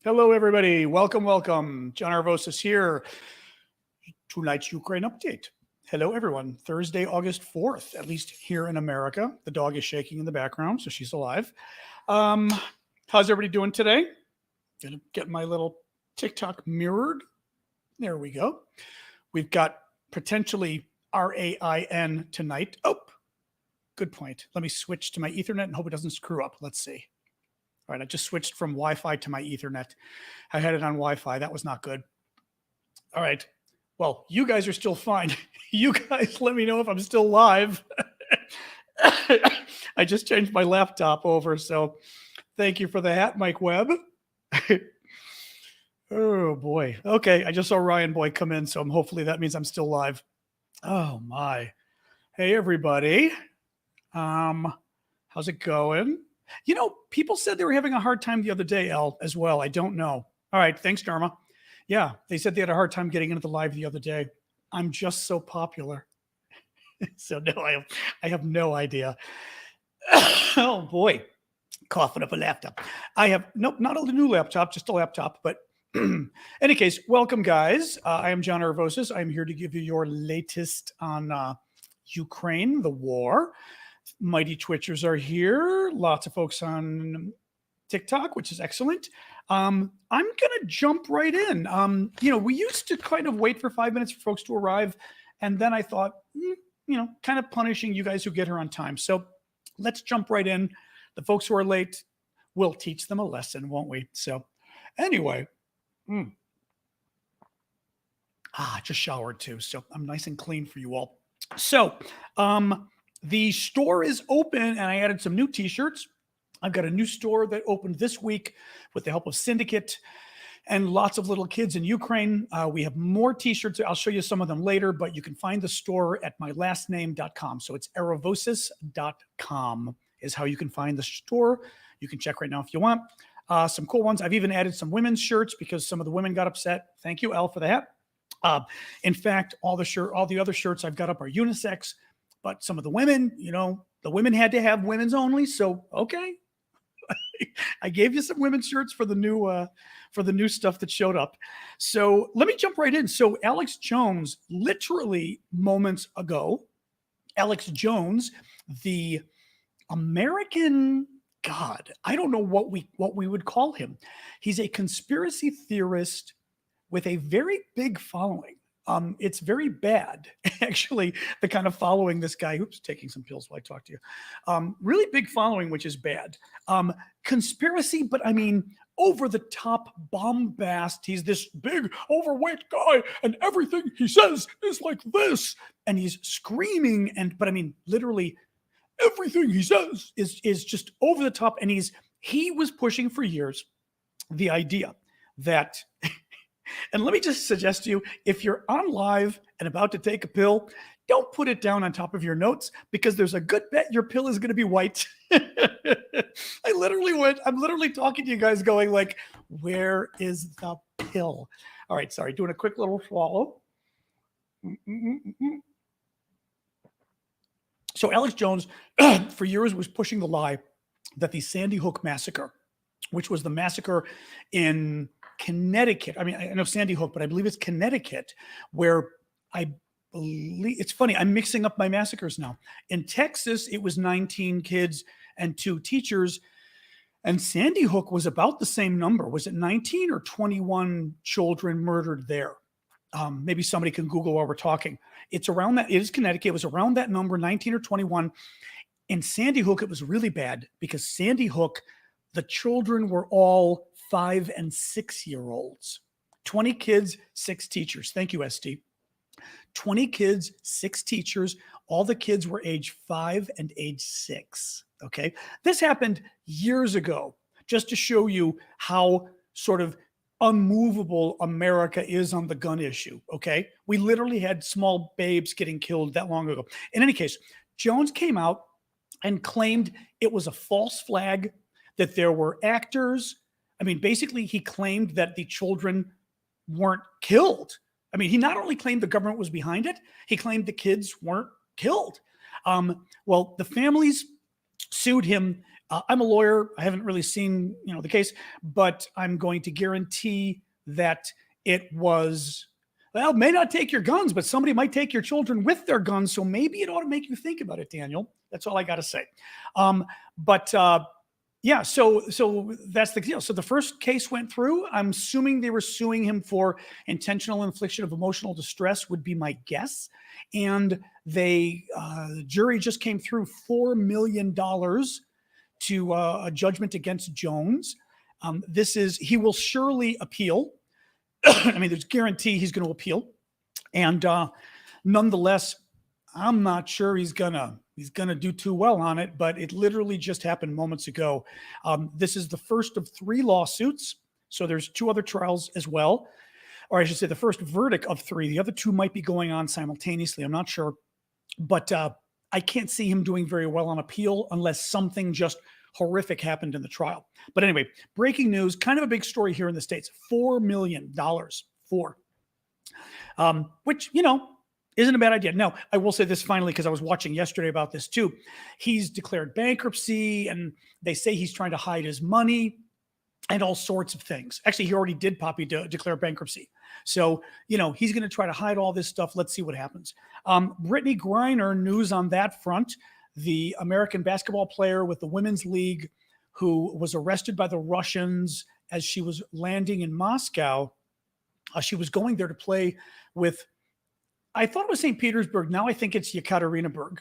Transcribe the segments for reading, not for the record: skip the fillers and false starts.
Hello, everybody. Welcome, welcome. John Arvosis here. Tonight's Ukraine update. Hello, everyone. Thursday, August 4th, at least here in America. The dog is shaking in the background, so she's alive. How's everybody doing today? Gonna get my little TikTok mirrored. There we go. We've got potentially RAIN tonight. Oh, good point. Let me switch to my Ethernet and hope it doesn't screw up. Let's see. All right, I just switched from Wi-Fi to my Ethernet. I had it on Wi-Fi. That was not good. All right. Well, you guys are still fine. You guys let me know if I'm still live. I just changed my laptop over, so thank you for the hat, Mike Webb. Oh, boy. Okay, I just saw Ryan Boy come in, so hopefully that means I'm still live. Oh, my. Hey, everybody. How's it going? You know, people said they were having a hard time the other day, El, as well. I don't know. All right. Thanks, Dharma. Yeah, they said they had a hard time getting into the live the other day. I'm just so popular. So, no, I have no idea. Oh, boy. Coughing up a laptop. I have, nope, not a new laptop, just a laptop. But any case, welcome, guys. I am John Arvosis. I'm here to give you your latest on Ukraine, the war. Mighty Twitchers are here. Lots of folks on TikTok, which is excellent. I'm going to jump right in. You know, we used to kind of wait for 5 minutes for folks to arrive. And then I thought, you know, kind of punishing you guys who get here on time. So let's jump right in. The folks who are late, we'll teach them a lesson, won't we? So anyway, just showered too. So I'm nice and clean for you all. So, the store is open, and I added some new t-shirts. I've got a new store that opened this week with the help of Syndicate and lots of little kids in Ukraine. We have more t-shirts. I'll show you some of them later, but you can find the store at mylastname.com. So it's aravosis.com is how you can find the store. You can check right now if you want. Some cool ones. I've even added some women's shirts because some of the women got upset. Thank you, Elle, for that. In fact, all the other shirts I've got up are unisex. But some of the women, you know, the women had to have women's only. So, okay. I gave you some women's shirts for the new stuff that showed up. So let me jump right in. So Alex Jones, literally moments ago, Alex Jones, the American God, I don't know what we would call him. He's a conspiracy theorist with a very big following. It's very bad, actually, the kind of following this guy, taking some pills while I talk to you. Really big following, which is bad. Conspiracy, but I mean, over the top bombast. He's this big, overweight guy, and everything he says is like this. And he's screaming, but I mean, literally, everything he says is just over the top. And he was pushing for years the idea that and let me just suggest to you, if you're on live and about to take a pill, don't put it down on top of your notes because there's a good bet your pill is going to be white. I'm literally talking to you guys going like, where is the pill? All right, sorry, doing a quick little swallow. So Alex Jones, for years, was pushing the lie that the Sandy Hook massacre, which was the massacre in Connecticut. I mean, I know Sandy Hook, but I believe it's Connecticut, where it's funny, I'm mixing up my massacres now. In Texas, it was 19 kids and 2 teachers, and Sandy Hook was about the same number. Was it 19 or 21 children murdered there? Maybe somebody can Google while we're talking. It's around that. It is Connecticut. It was around that number, 19 or 21. In Sandy Hook, it was really bad because Sandy Hook, the children were all 5 and 6 year olds. 20 kids, 6 teachers. Thank you, ST. 20 kids, 6 teachers. All the kids were age 5 and age 6. Okay. This happened years ago, just to show you how sort of unmovable America is on the gun issue. Okay. We literally had small babes getting killed that long ago. In any case, Jones came out and claimed it was a false flag, that there were actors. I mean, basically, he claimed that the children weren't killed. I mean, he not only claimed the government was behind it, he claimed the kids weren't killed. Well, the families sued him I'm a lawyer. I haven't really seen, the case, but I'm going to guarantee that it was, well, may not take your guns, but somebody might take your children with their guns. So maybe it ought to make you think about it, Daniel. That's all I got to say. But yeah, so that's the deal. So the first case went through. I'm assuming they were suing him for intentional infliction of emotional distress, would be my guess. And the jury just came through $4 million to a judgment against Jones. He will surely appeal. I mean, there's guarantee he's going to appeal. And nonetheless, I'm not sure he's gonna do too well on it, but it literally just happened moments ago. This is the first of 3 lawsuits. So there's 2 other trials as well, or I should say the first verdict of 3. The other 2 might be going on simultaneously. I'm not sure, but I can't see him doing very well on appeal unless something just horrific happened in the trial. But anyway, breaking news, kind of a big story here in the States, $4 million for, which, isn't a bad idea. Now, I will say this finally, because I was watching yesterday about this too. He's declared bankruptcy, and they say he's trying to hide his money and all sorts of things. Actually, he already did, Poppy, declare bankruptcy. So, he's going to try to hide all this stuff. Let's see what happens. Brittany Griner, news on that front, the American basketball player with the Women's League who was arrested by the Russians as she was landing in Moscow. She was going there to play with, I thought it was St. Petersburg. Now I think it's Yekaterinburg.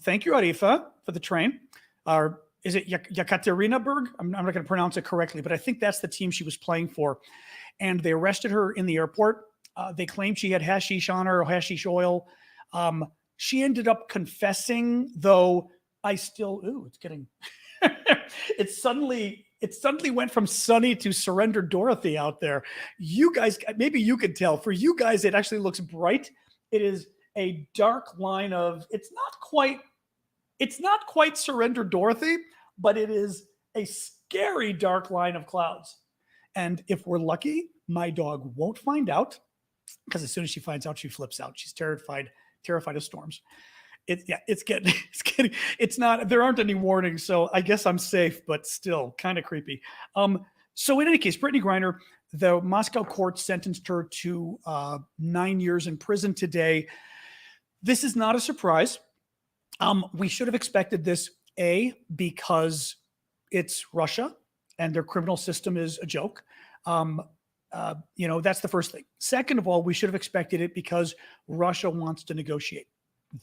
Thank you, Arifa, for the train. Or is it Yekaterinburg? I'm not going to pronounce it correctly, but I think that's the team she was playing for. And they arrested her in the airport. They claimed she had hashish on her, or hashish oil. She ended up confessing, though it's getting, it suddenly went from sunny to Surrender Dorothy out there. You guys, maybe you could tell. For you guys, it actually looks bright. It is a dark line of, it's not quite Surrender Dorothy, but it is a scary dark line of clouds. And if we're lucky, my dog won't find out, because as soon as she finds out, she flips out. She's terrified of storms. There aren't any warnings, so I guess I'm safe, but still kind of creepy. So in any case, Brittany Griner, the Moscow court sentenced her to 9 years in prison today. This is not a surprise. We should have expected this, because it's Russia and their criminal system is a joke. That's the first thing. Second of all, we should have expected it because Russia wants to negotiate.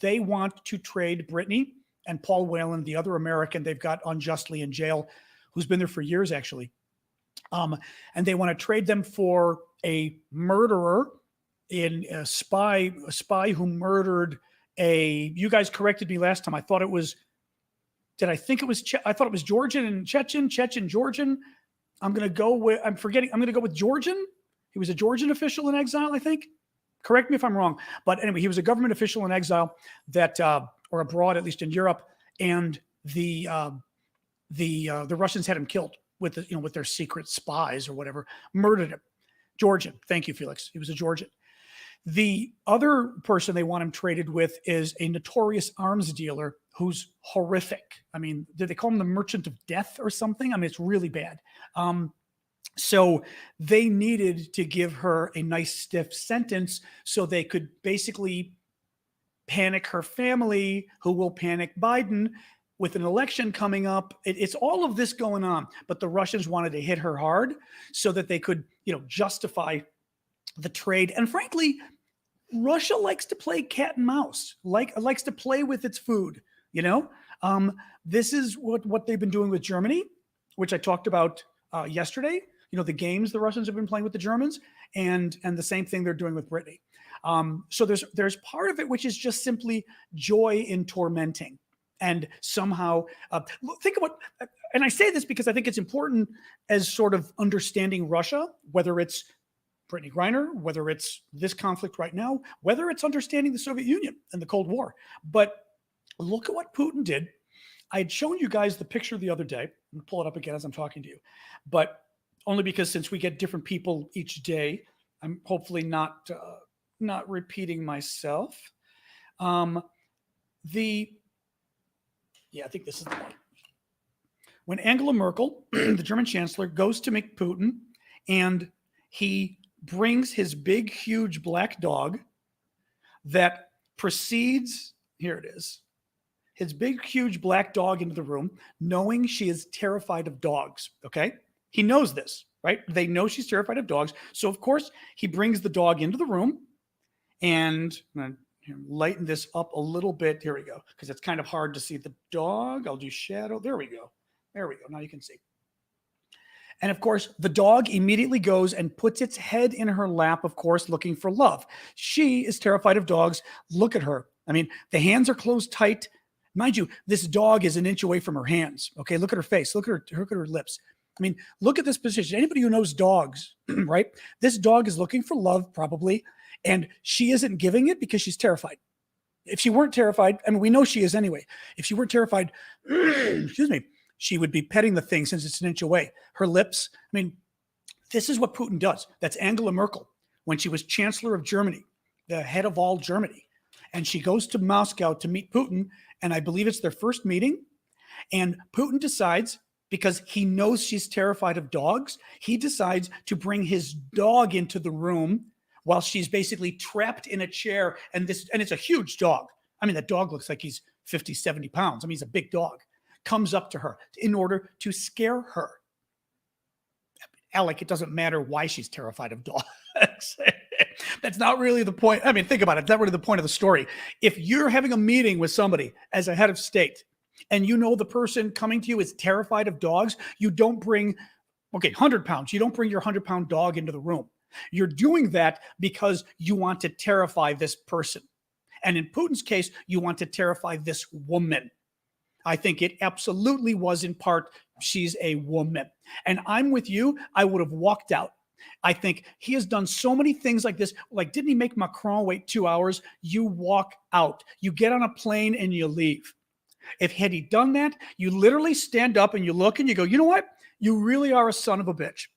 They want to trade Brittany and Paul Whelan, the other American they've got unjustly in jail, who's been there for years, actually. And they want to trade them for a murderer, a spy who murdered you guys corrected me last time. I thought it was Georgian and Chechen, Georgian. I'm going to go with Georgian. He was a Georgian official in exile, I think. Correct me if I'm wrong. But anyway, he was a government official in exile or abroad, at least in Europe. And the Russians had him killed with their secret spies or whatever, murdered him. Georgian. Thank you, Felix. He was a Georgian. The other person they want him traded with is a notorious arms dealer who's horrific. I mean, did they call him the Merchant of Death or something? I mean, it's really bad. So they needed to give her a nice stiff sentence so they could basically panic her family, who will panic Biden with an election coming up. It's all of this going on, but the Russians wanted to hit her hard so that they could, justify the trade. And frankly, Russia likes to play cat and mouse, likes to play with its food. This is what they've been doing with Germany, which I talked about yesterday. The games the Russians have been playing with the Germans, and the same thing they're doing with Brittany. So there's part of it which is just simply joy in tormenting, and somehow think about. And I say this because I think it's important as sort of understanding Russia, whether it's Brittany Griner, whether it's this conflict right now, whether it's understanding the Soviet Union and the Cold War. But look at what Putin did. I had shown you guys the picture the other day. I'll pull it up again as I'm talking to you. But only because since we get different people each day, I'm hopefully not repeating myself. I think this is the one. when Angela Merkel, the German chancellor, goes to meet Putin, and he brings his big, huge black dog that proceeds, here it is, his big, huge black dog into the room, knowing she is terrified of dogs, okay? He knows this, right? They know she's terrified of dogs. So, of course, he brings the dog into the room, and I'm going to lighten this up a little bit. Here we go, because it's kind of hard to see the dog. I'll do shadow. There we go. There we go. Now you can see. And of course, the dog immediately goes and puts its head in her lap, of course, looking for love. She is terrified of dogs. Look at her. I mean, the hands are closed tight. Mind you, this dog is an inch away from her hands. Okay, look at her face. Look at her lips. I mean, look at this position. Anybody who knows dogs, right? This dog is looking for love, probably, and she isn't giving it because she's terrified. If she weren't terrified, I mean, we know she is anyway. If she weren't terrified, excuse me, she would be petting the thing since it's an inch away. Her lips, I mean, this is what Putin does. That's Angela Merkel when she was Chancellor of Germany, the head of all Germany. And she goes to Moscow to meet Putin, and I believe it's their first meeting. And Putin decides, because he knows she's terrified of dogs, he decides to bring his dog into the room while she's basically trapped in a chair. And it's a huge dog. I mean, that dog looks like he's 50, 70 pounds. I mean, he's a big dog. Comes up to her in order to scare her. Alec, it doesn't matter why she's terrified of dogs. That's not really the point. I mean, think about it. That's not really the point of the story. If you're having a meeting with somebody as a head of state, and you know the person coming to you is terrified of dogs, you don't bring, 100 pounds. You don't bring your 100-pound dog into the room. You're doing that because you want to terrify this person. And in Putin's case, you want to terrify this woman. I think it absolutely was in part, she's a woman. And I'm with you. I would have walked out. I think he has done so many things like this. Like, didn't he make Macron wait 2 hours? You walk out. You get on a plane and you leave. Had he done that, you literally stand up and you look and you go, you know what? You really are a son of a bitch.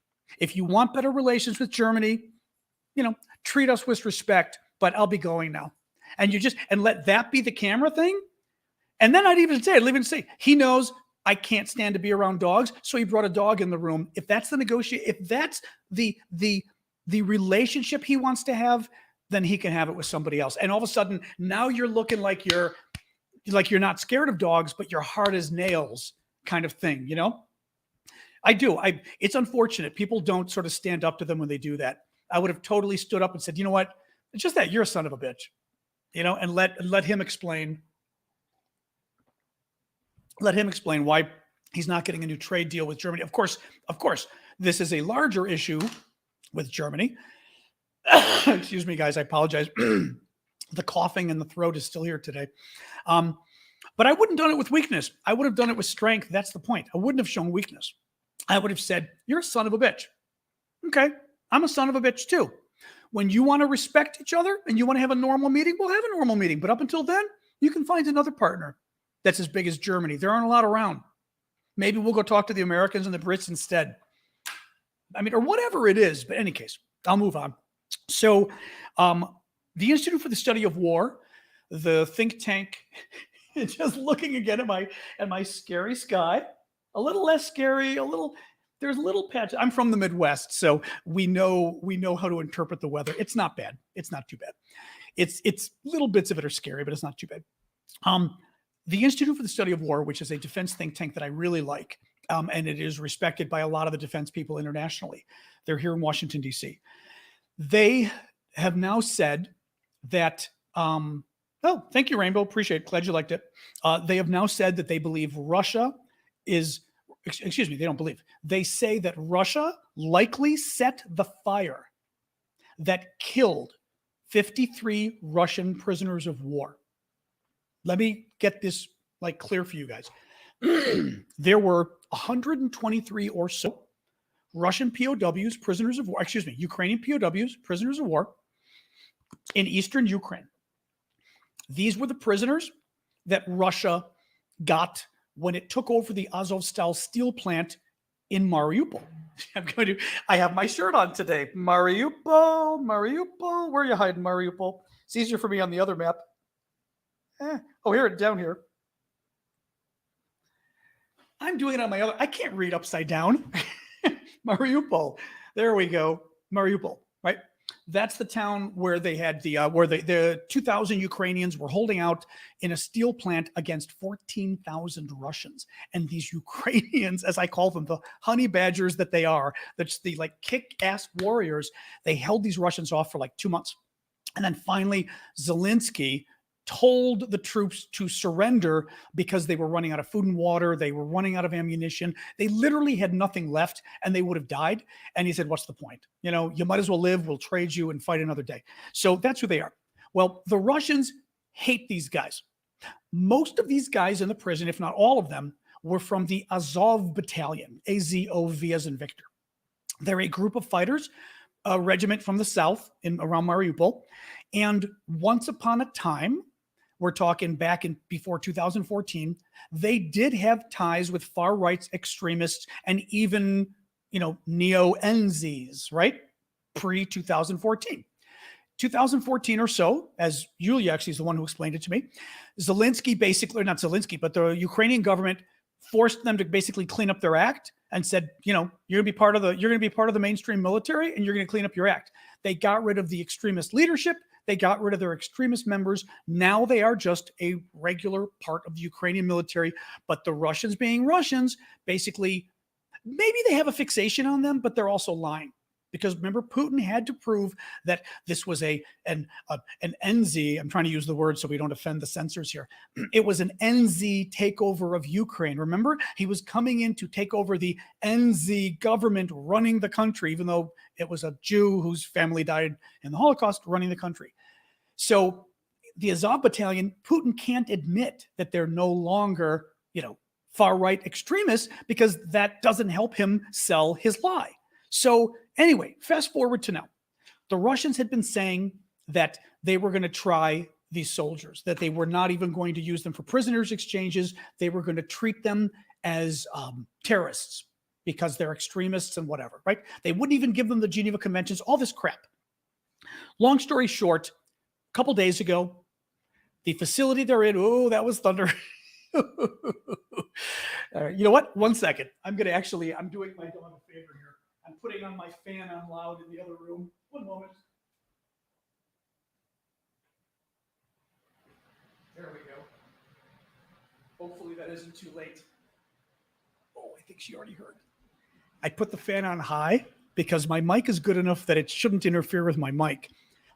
If you want better relations with Germany, treat us with respect, but I'll be going now. And let that be the camera thing. And then I'd even say, he knows I can't stand to be around dogs, so he brought a dog in the room. If that's the negotiation, if that's the relationship he wants to have, then he can have it with somebody else. And all of a sudden, now you're looking like you're not scared of dogs, but you're hard as nails kind of thing, It's unfortunate. People don't sort of stand up to them when they do that. I would have totally stood up and said, you know what? It's just that you're a son of a bitch, and let him explain. Let him explain why he's not getting a new trade deal with Germany. Of course, this is a larger issue with Germany. Excuse me, guys. I apologize. The coughing and the throat is still here today. But I wouldn't have done it with weakness. I would have done it with strength. That's the point. I wouldn't have shown weakness. I would have said, you're a son of a bitch. Okay, I'm a son of a bitch too. When you want to respect each other and you want to have a normal meeting, we'll have a normal meeting. But up until then, you can find another partner that's as big as Germany. There aren't a lot around. Maybe we'll go talk to the Americans and the Brits instead. I mean, or whatever it is. But in any case, I'll move on. So the Institute for the Study of War, the think tank, just looking again at my scary sky, a little less scary, there's a little patch. I'm from the Midwest, so we know how to interpret the weather. It's not bad. It's not too bad. It's little bits of it are scary, but it's not too bad. The Institute for the Study of War, which is a defense think tank that I really like, and it is respected by a lot of the defense people internationally. They're here in Washington, D.C. They have now said that, oh, thank you, Rainbow. Appreciate it. Glad you liked it. They have now said that they believe Russia is, excuse me, they don't believe. They say that Russia likely set the fire that killed 53 Russian prisoners of war. Let me get this clear for you guys. There were 123 or so Russian POWs, prisoners of war, Ukrainian POWs, prisoners of war in eastern Ukraine. These were the prisoners that Russia got when it took over the Azovstal steel plant in Mariupol. I have my shirt on today. Mariupol, where are you hiding, Mariupol? It's easier for me on the other map. Oh, here, down here. I'm doing it on my other. I can't read upside down. Mariupol. There we go. Mariupol, right? That's the town where they had the 2,000 Ukrainians were holding out in a steel plant against 14,000 Russians. And these Ukrainians, as I call them, the honey badgers that they are, that's the like kick-ass warriors, they held these Russians off for like 2 months. And then finally, Zelensky told the troops to surrender because they were running out of food and water. They were running out of ammunition. They literally had nothing left and they would have died. And he said, what's the point? You know, you might as well live. We'll trade you and fight another day. So that's who they are. Well, the Russians hate these guys. Most of these guys in the prison, if not all of them, were from the Azov battalion, A-Z-O-V as in Victor. They're a group of fighters, a regiment from the south around Mariupol. And once upon a time, we're talking back in before 2014, they did have ties with far right extremists and even, you know, neo-Nazis, right? Pre-2014. 2014 or so, as Yulia actually is the one who explained it to me, Zelensky basically, or not Zelensky, but the Ukrainian government forced them to basically clean up their act and said, you know, you're going to be part of the mainstream military and you're going to clean up your act. They got rid of the extremist leadership. They got rid of their extremist members. Now they are just a regular part of the Ukrainian military. But the Russians, being Russians, basically, maybe they have a fixation on them, but they're also lying. Because remember, Putin had to prove that this was an NZ. I'm trying to use the word so we don't offend the censors here. It was an NZ takeover of Ukraine. Remember, he was coming in to take over the NZ government running the country, even though it was a Jew whose family died in the Holocaust running the country. So the Azov battalion, Putin can't admit that they're no longer, you know, far-right extremists because that doesn't help him sell his lie. So anyway, fast forward to now. The Russians had been saying that they were going to try these soldiers, that they were not even going to use them for prisoners exchanges. They were going to treat them as terrorists because they're extremists and whatever, right? They wouldn't even give them the Geneva Conventions, all this crap. Long story short, a couple days ago, the facility they're in, oh, that was thunder. All right, you know what? 1 second. I'm doing my dog a favor here. I'm putting on my fan on loud in the other room. 1 moment. There we go. Hopefully that isn't too late. Oh, I think she already heard. I put the fan on high because my mic is good enough that it shouldn't interfere with my mic.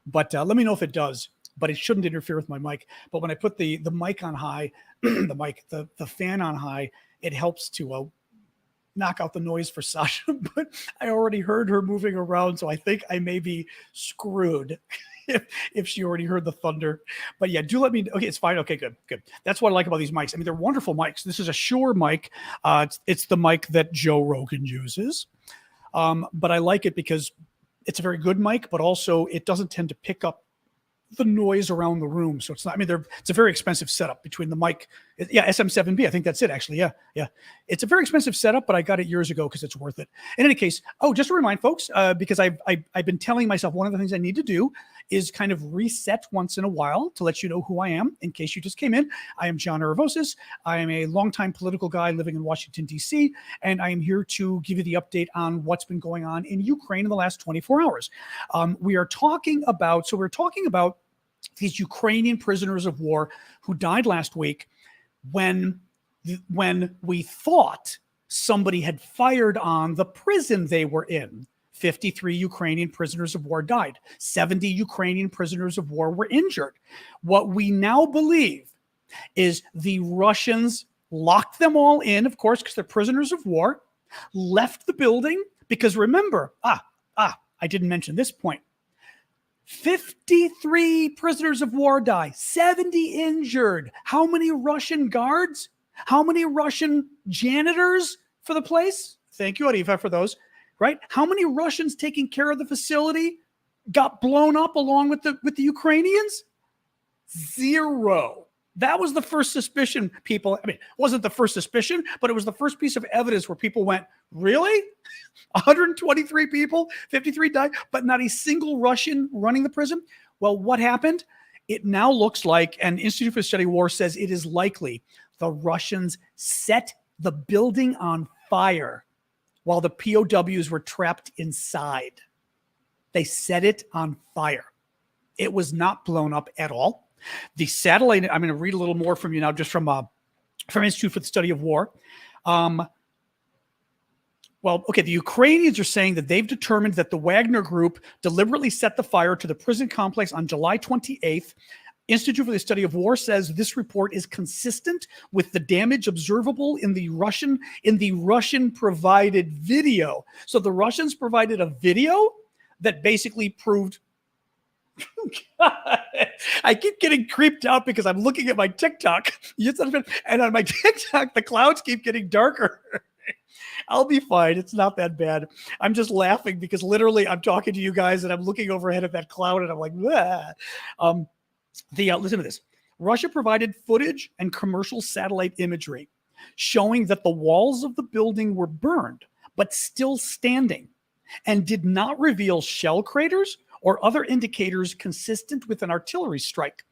But let me know if it does. But it shouldn't interfere with my mic. But when I put the mic on high, the fan on high, it helps to knock out the noise for Sasha, but I already heard her moving around, so I think I may be screwed if she already heard the thunder. But yeah, do let me. Okay, it's fine. Okay, good. That's what I like about these mics. I mean, they're wonderful mics. This is a Shure mic. It's the mic that Joe Rogan uses, but I like it because it's a very good mic, but also it doesn't tend to pick up the noise around the room. So it's not, I mean, it's a very expensive setup between the mic. Yeah, SM7B. I think that's it actually. Yeah. It's a very expensive setup, but I got it years ago because it's worth it. In any case, just to remind folks, because I've been telling myself one of the things I need to do is kind of reset once in a while to let you know who I am in case you just came in. I am John Aravosis. I am a longtime political guy living in Washington, D.C., and I am here to give you the update on what's been going on in Ukraine in the last 24 hours. We're talking about these Ukrainian prisoners of war who died last week when we thought somebody had fired on the prison they were in. 53 Ukrainian prisoners of war died. 70 Ukrainian prisoners of war were injured. What we now believe is the Russians locked them all in, of course, because they're prisoners of war, left the building, because remember, I didn't mention this point. 53 prisoners of war die, 70 injured. How many Russian guards? How many Russian janitors for the place? Thank you, Arifa, for those. Right? How many Russians taking care of the facility got blown up along with the Ukrainians? 0. That was the first suspicion, people. I mean, it wasn't the first suspicion, but it was the first piece of evidence where people went, really? 123 people, 53 died, but not a single Russian running the prison? Well, what happened? It now looks like, and Institute for Study of War says it is likely the Russians set the building on fire while the POWs were trapped inside. They set it on fire. It was not blown up at all. The satellite, I'm going to read a little more from you now, just from Institute for the Study of War. Well, okay, the Ukrainians are saying that they've determined that the Wagner Group deliberately set the fire to the prison complex on July 28th. Institute for the Study of War says this report is consistent with the damage observable in the Russian provided video. So the Russians provided a video that basically proved. I keep getting creeped out because I'm looking at my TikTok, and on my TikTok, the clouds keep getting darker. I'll be fine. It's not that bad. I'm just laughing because literally I'm talking to you guys and I'm looking overhead at that cloud and I'm like, listen to this. Russia provided footage and commercial satellite imagery showing that the walls of the building were burned, but still standing, and did not reveal shell craters or other indicators consistent with an artillery strike.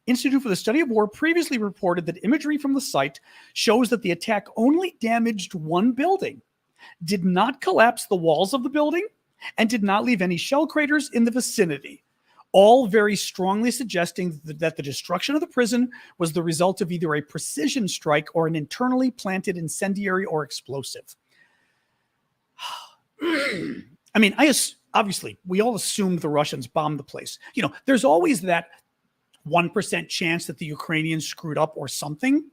Institute for the Study of War previously reported that imagery from the site shows that the attack only damaged one building, did not collapse the walls of the building, and did not leave any shell craters in the vicinity, all very strongly suggesting that the destruction of the prison was the result of either a precision strike or an internally planted incendiary or explosive. I mean, obviously, we all assumed the Russians bombed the place. You know, there's always that 1% chance that the Ukrainians screwed up or something.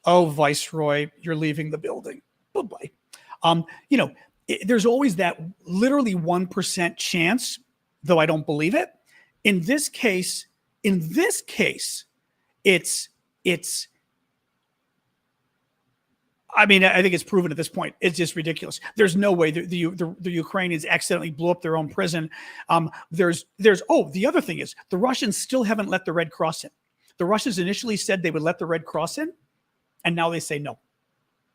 Oh, Viceroy, you're leaving the building. Bye-bye. There's always that literally 1% chance, though I don't believe it. In this case, it's I mean, I think it's proven at this point. It's just ridiculous. There's no way the Ukrainians accidentally blew up their own prison. The other thing is the Russians still haven't let the Red Cross in. The Russians initially said they would let the Red Cross in, and now they say no.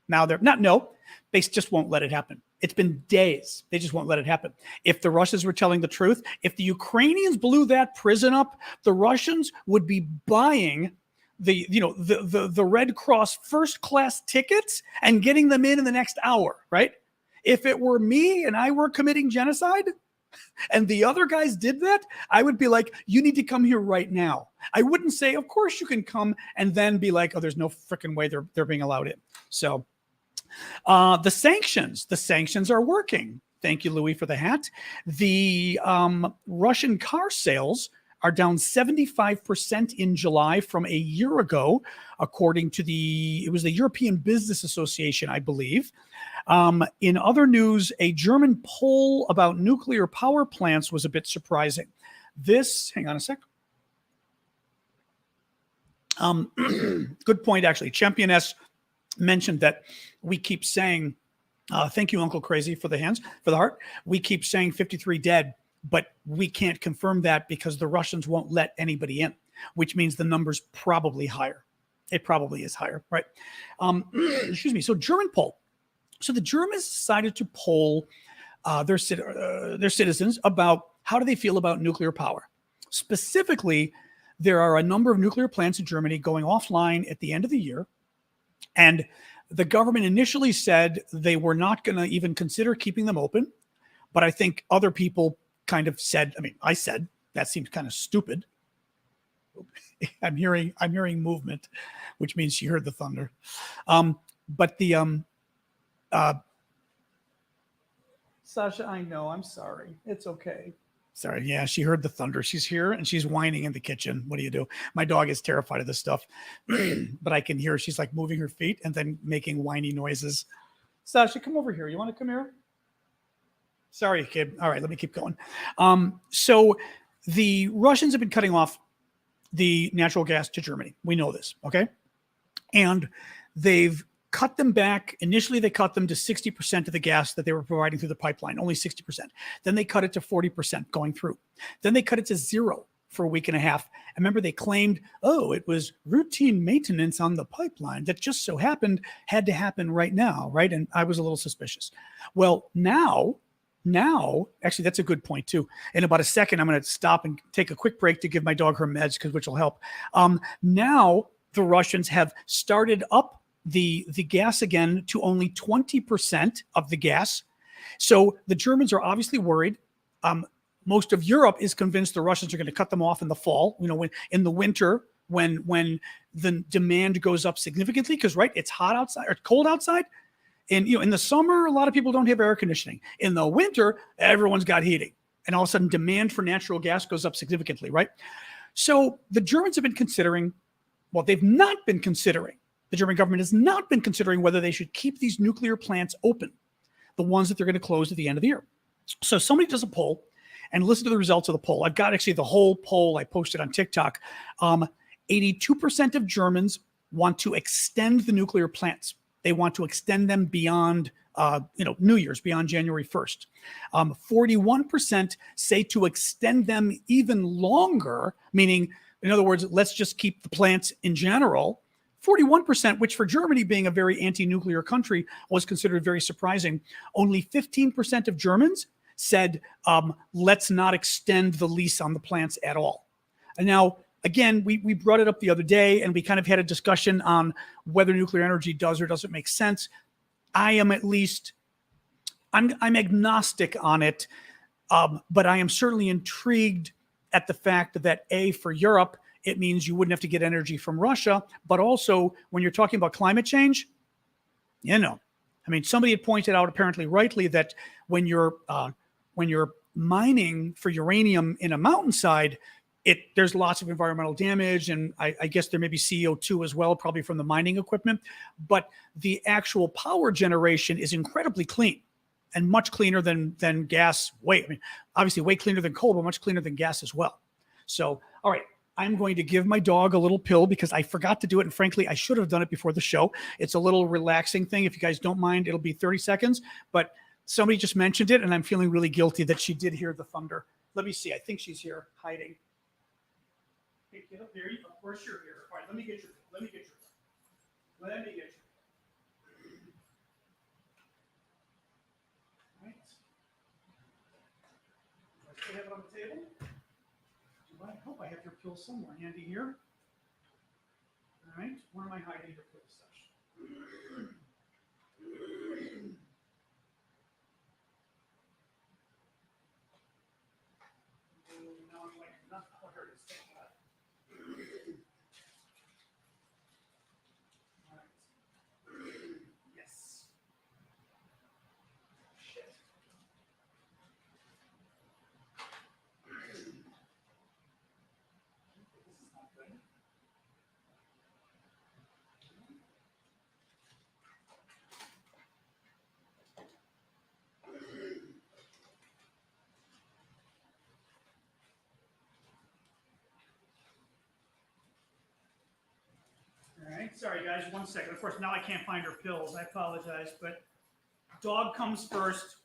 Now they're not no. They just won't let it happen. It's been days. They just won't let it happen. If the Russians were telling the truth, if the Ukrainians blew that prison up, the Russians would be buying the Red Cross first class tickets and getting them in the next hour, right? If it were me and I were committing genocide and the other guys did that, I would be like, you need to come here right now. I wouldn't say, of course you can come, and then be like, oh, there's no freaking way they're being allowed in. So the sanctions are working. Thank you, Louis, for the hat. The Russian car sales are down 75% in July from a year ago, according to it was the European Business Association, I believe. In other news, a German poll about nuclear power plants was a bit surprising. Hang on a sec. Good point, actually. Champion S mentioned that we keep saying, thank you, Uncle Crazy, for the heart. We keep saying 53 dead. But we can't confirm that because the Russians won't let anybody in, which means the number's probably higher. It probably is higher, right? Excuse me. So German poll. So the Germans decided to poll their citizens about how do they feel about nuclear power. Specifically, there are a number of nuclear plants in Germany going offline at the end of the year. And the government initially said they were not going to even consider keeping them open. But I think other people kind of said, I said, that seems kind of stupid. I'm hearing movement, which means she heard the thunder. Sasha, I know, I'm sorry. It's okay. Sorry. Yeah, she heard the thunder. She's here and she's whining in the kitchen. What do you do? My dog is terrified of this stuff, but I can hear she's like moving her feet and then making whiny noises. Sasha, come over here. You want to come here? Sorry, kid. All right, let me keep going. So the Russians have been cutting off the natural gas to Germany. We know this, okay? And they've cut them back. Initially, they cut them to 60% of the gas that they were providing through the pipeline, only 60%. Then they cut it to 40% going through. Then they cut it to 0 for a week and a half. I remember they claimed, it was routine maintenance on the pipeline that just so had to happen right now, right? And I was a little suspicious. Well, now, actually, that's a good point too. In about a second, I'm going to stop and take a quick break to give my dog her meds, which will help. Now the Russians have started up the gas again to only 20% of the gas. So the Germans are obviously worried. Most of Europe is convinced the Russians are going to cut them off in the fall. When in the winter, when the demand goes up significantly, because it's hot outside or cold outside. And in the summer, a lot of people don't have air conditioning. In the winter, everyone's got heating, and all of a sudden, demand for natural gas goes up significantly, right? So the Germans have been considering. Well, they've not been considering. The German government has not been considering whether they should keep these nuclear plants open, the ones that they're going to close at the end of the year. So somebody does a poll, and listen to the results of the poll. I've got actually the whole poll I posted on TikTok. 82% of Germans want to extend the nuclear plants. They want to extend them beyond, New Year's, beyond January 1st. 41% say to extend them even longer, meaning, in other words, let's just keep the plants in general. 41%, which for Germany being a very anti-nuclear country was considered very surprising. Only 15% of Germans said, let's not extend the lease on the plants at all. And now, again, we brought it up the other day, and we kind of had a discussion on whether nuclear energy does or doesn't make sense. I'm agnostic on it, but I am certainly intrigued at the fact that for Europe, it means you wouldn't have to get energy from Russia, but also when you're talking about climate change, somebody had pointed out apparently rightly that when you're mining for uranium in a mountainside, there's lots of environmental damage, and I guess there may be CO2 as well, probably from the mining equipment. But the actual power generation is incredibly clean, and much cleaner than gas. Obviously way cleaner than coal, but much cleaner than gas as well. So, all right, I'm going to give my dog a little pill because I forgot to do it, and frankly, I should have done it before the show. It's a little relaxing thing. If you guys don't mind, it'll be 30 seconds. But somebody just mentioned it, and I'm feeling really guilty that she did hear the thunder. Let me see. I think she's here hiding. Hey, get up there. Of course you're here. All right, let me get your. All right. Do I have it on the table? I hope I have your pill somewhere handy here. All right, where am I hiding your pill section? Now I'm like, not here it is. All right. Yes. Shit. All right, sorry guys, 1 second. Of course, now I can't find her pills. I apologize, but dog comes first.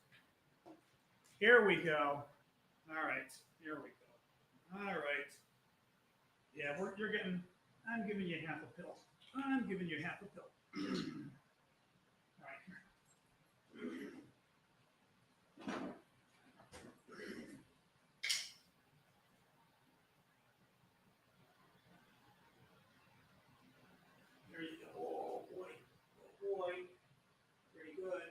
Here we go. All right, here we go. All right. Yeah, I'm giving you half a pill. All right, here. There you go. Oh boy. Very good.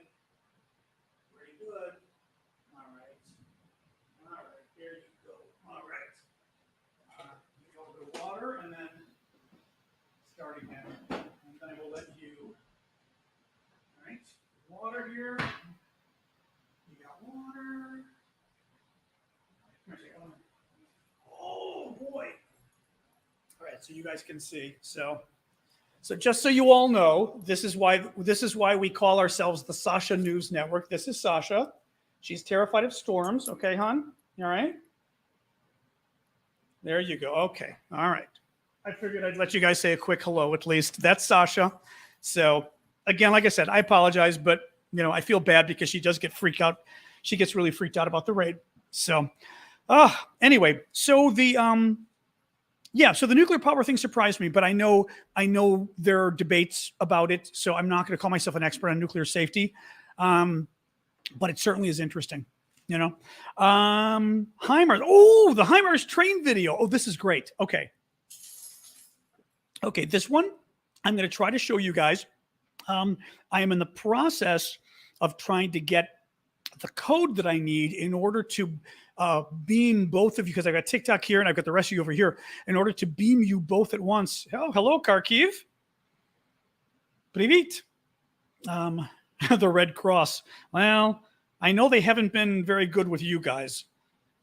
All right. There you go. All right. You go a bit of water, and then start again. And then I will let you. All right. Water here. You got water. Oh boy. All right. So you guys can see. So just so you all know, this is why we call ourselves the Sasha News Network. This is Sasha. She's terrified of storms. Okay, hon? All right. There you go. Okay. All right. I figured I'd let you guys say a quick hello at least. That's Sasha. So again, like I said, I apologize, but I feel bad because she does get freaked out. She gets really freaked out about the raid. So anyway, so the so the nuclear power thing surprised me, but I know there are debates about it, so I'm not going to call myself an expert on nuclear safety. But it certainly is interesting, Highmars. Oh, the Highmars train video. Oh, this is great. Okay, this one I'm going to try to show you guys I am in the process of trying to get the code that I need in order to beam both of you, because I've got TikTok here and I've got the rest of you over here, in order to beam you both at once. Oh, hello, Kharkiv. Привit. The Red Cross. Well, I know they haven't been very good with you guys.